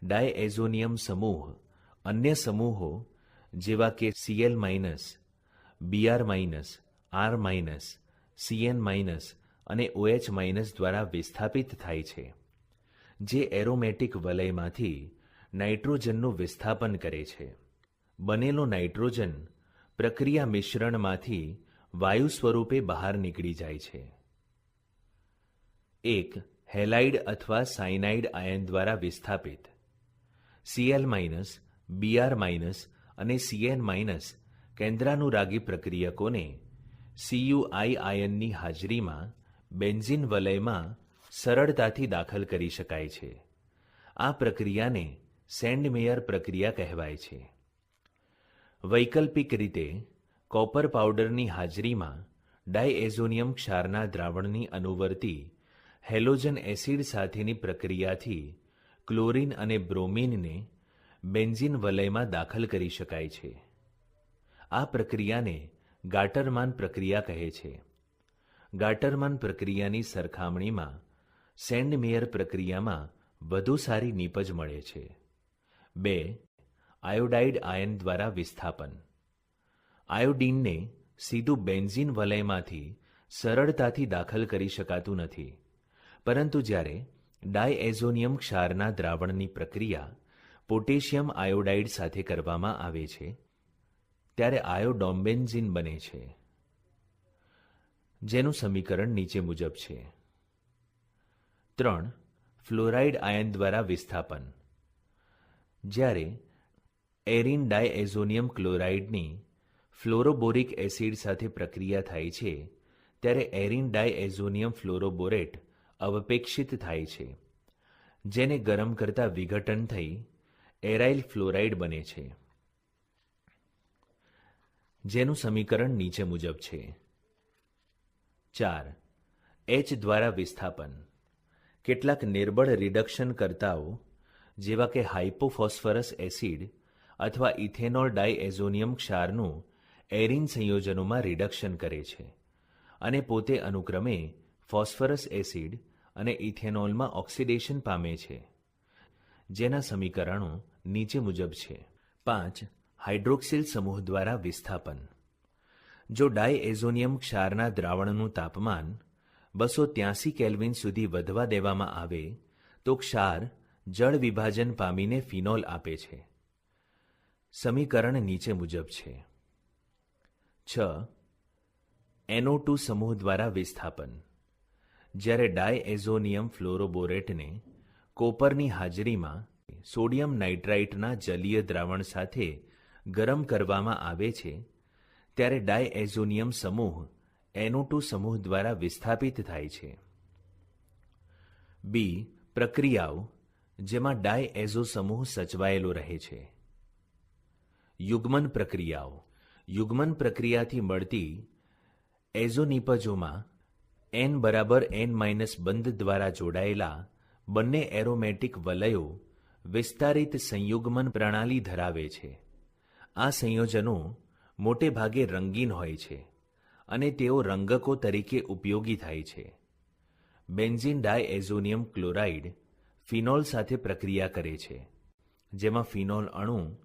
ડાયએઝોનિયમ સમૂહ અન્ય સમૂહો જેવા કે Cl-, Br-, R-, Cn- અને OH- દ્વારા વિસ્થાપિત થાય છે, જે એરોમેટિક વલયમાંથી નાઇટ્રોજનનું વિસ્થાપન કરે છે. બનેલો નાઇટ્રોજન પ્રક્રિયા મિશ્રણમાંથી વાયુ સ્વરૂપે બહાર નીકળી જાય છે. એક હેલાઇડ અથવા સાયનાઇડ આયન દ્વારા વિસ્થાપિત Cl-, Br- અને Cn- કેન્દ્રાનુરાગી પ્રક્રિયકોને CuI આયનની હાજરીમાં બેન્ઝીન વલયમાં સરળતાથી દાખલ કરી શકાય છે. આ પ્રક્રિયાને સેન્ડમેયર પ્રક્રિયા કહેવાય છે. વૈકલ્પિક રીતે કોપર પાવડરની હાજરીમાં ડાયએઝોનિયમ ક્ષારના દ્રાવણની અનુવર્તી હેલોજન એસિડ સાથેની પ્રક્રિયાથી ક્લોરીન અને બ્રોમિનને બેન્ઝીન વલયમાં દાખલ કરી શકાય છે. આ પ્રક્રિયાને ગાટરમાન પ્રક્રિયા કહે છે. ગાટરમાન પ્રક્રિયાની સરખામણીમાં સેન્ડમેયર પ્રક્રિયામાં વધુ સારી નીપજ મળે છે. 2. આયોડાઇડ આયન દ્વારા વિસ્થાપન. આયોડીનને સીધું બેન્ઝીન વલયમાંથી સરળતાથી દાખલ કરી શકાતું નથી, પરંતુ જ્યારે ડાયએઝોનિયમ ક્ષારના દ્રાવણની પ્રક્રિયા પોટેશિયમ આયોડાઇડ સાથે કરવામાં આવે છે ત્યારે આયોડોમ્બેન્ઝીન બને છે, જેનું સમીકરણ નીચે મુજબ છે. 3. ફ્લોરાઇડ આયન દ્વારા વિસ્થાપન. જ્યારે એરિન ડાયએઝોનિયમ ક્લોરાઇડની ફ્લોરોબોરિક એસિડ સાથે પ્રક્રિયા થાય છે ત્યારે એરિન ડાયએઝોનિયમ ફ્લોરોબોરેટ અવપેક્ષિત થાય છે, જેને ગરમ કરતા વિઘટન થઈ એરાઇલ ફ્લોરાઇડ બને છે, જેનું સમીકરણ નીચે મુજબ છે. 4. H દ્વારા વિસ્થાપન. કેટલાક નિર્બળ રિડક્શન કરતાઓ જેવા કે હાઇપોફોસ્ફરસ એસિડ અથવા ઇથેનોલ ડાયએઝોનિયમ ક્ષારનું એરિન સંયોજનોમાં રિડક્શન કરે છે અને પોતે અનુક્રમે ફોસ્ફરસ એસિડ અને ઇથેનોલમાં ઓક્સિડેશન પામે છે, જેના સમીકરણો નીચે મુજબ છે. 5. હાઇડ્રોક્સિલ સમૂહ દ્વારા વિસ્થાપન. જો ડાયએઝોનિયમ ક્ષારના દ્રાવણનું તાપમાન 283 કેલ્વિન સુધી વધવા દેવામાં આવે તો ક્ષાર જળ વિભાજન પામીને ફિનોલ આપે છે. સમીકરણ નીચે મુજબ છે. 6. NO2 સમૂહ દ્વારા વિસ્થાપન. જ્યારે ડાયએઝોનિયમ ફ્લોરોબોરેટને કોપરની હાજરીમાં સોડિયમ નાઇટ્રાઇટના જલીય દ્રાવણ સાથે ગરમ કરવામાં આવે છે ત્યારે ડાયએઝોનિયમ સમૂહ NO2 સમૂહ દ્વારા વિસ્થાપિત થાય છે. બી પ્રક્રિયાઓ જેમાં ડાયએઝો સમૂહ સચવાયેલો રહે છે. યુગ્મન પ્રક્રિયાઓ. યુગ્મન પ્રક્રિયાથી મળતી એઝો નિપજોમાં N=N- બંધ દ્વારા જોડાયેલા બંને એરોમેટિક વલયો વિસ્તારિત સંયુગ્મન પ્રણાલી ધરાવે છે. આ સંયોજનો મોટે ભાગે રંગીન હોય છે અને તેઓ રંગકો તરીકે ઉપયોગી થાય છે. બેન્ઝીન ડાયએઝોનિયમ ક્લોરાઇડ ફિનોલ સાથે પ્રક્રિયા કરે છે, જેમાં ફિનોલ અણુ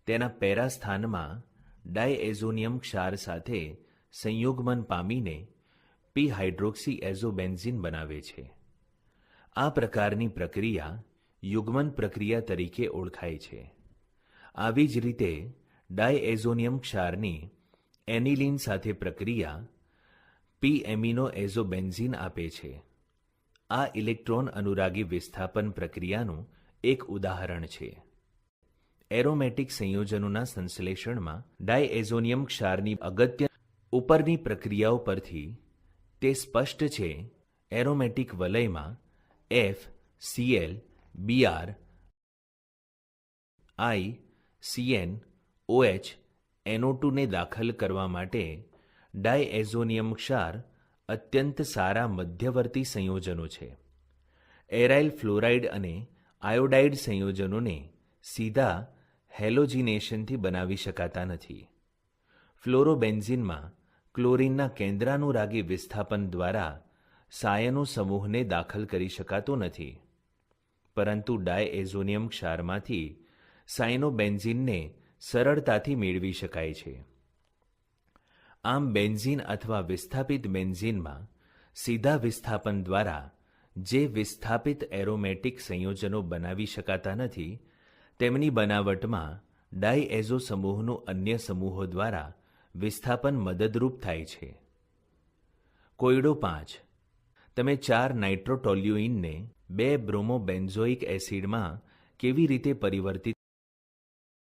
તેના પેરા સ્થાનમાં ડાયએઝોનિયમ ક્ષાર સાથે સંયુગ્મન પામીને p હાઇડ્રોક્સી એઝોબેન્ઝીન બનાવે છે. આ પ્રકારની પ્રક્રિયા યુગ્મન પ્રક્રિયા તરીકે ઓળખાય છે. આવી જ રીતે ડાયએઝોનિયમ ક્ષારની એનિલીન સાથે પ્રક્રિયા પી એમિનો એઝોબેન્ઝીન આપે છે. આ ઇલેક્ટ્રોન અનુરાગી વિસ્થાપન પ્રક્રિયાનું એક ઉદાહરણ છે. એરોમેટિક સંયોજનોના સંશ્લેષણમાં ડાયએઝોનિયમ ક્ષારની અગત્ય ઉપરની પ્રક્રિયાઓ પરથી તે સ્પષ્ટ છે. એરોમેટિક વલયમાં એફ સીએલ બીઆર આઈ સીએન ઓએચ NO2 ને દાખલ કરવા માટે ડાયએઝોનિયમ ક્ષાર અત્યંત સારા મધ્યવર્તી સંયોજનો છે. એરાઇલ ફ્લોરાઇડ અને આયોડાઇડ સંયોજનોને સીધા હેલોજિનેશનથી બનાવી શકાતા નથી. ફ્લોરોબેન્ઝીનમાં ક્લોરીનના કેન્દ્રાનુરાગી વિસ્થાપન દ્વારા સાયનો સમૂહને દાખલ કરી શકાતો નથી, પરંતુ ડાયએઝોનિયમ ક્ષારમાંથી સાયનોબેન્ઝીનને સરળતાથી મેળવી શકાય છે. આમ બેન્ઝીન અથવા વિસ્થાપિત બેન્ઝીનમાં સીધા વિસ્થાપન દ્વારા જે વિસ્થાપિત એરોમેટિક સંયોજનો બનાવી શકાતા નથી, તેમની બનાવટમાં ડાયએઝો સમૂહનું અન્ય સમૂહો દ્વારા વિસ્થાપન મદદરૂપ થાય છે. કોયડો 5. તમે 4 નાઇટ્રોટોલ્યુઇનને 2 બ્રોમોબેન્ઝોઇક એસિડમાં કેવી રીતે પરિવર્તિત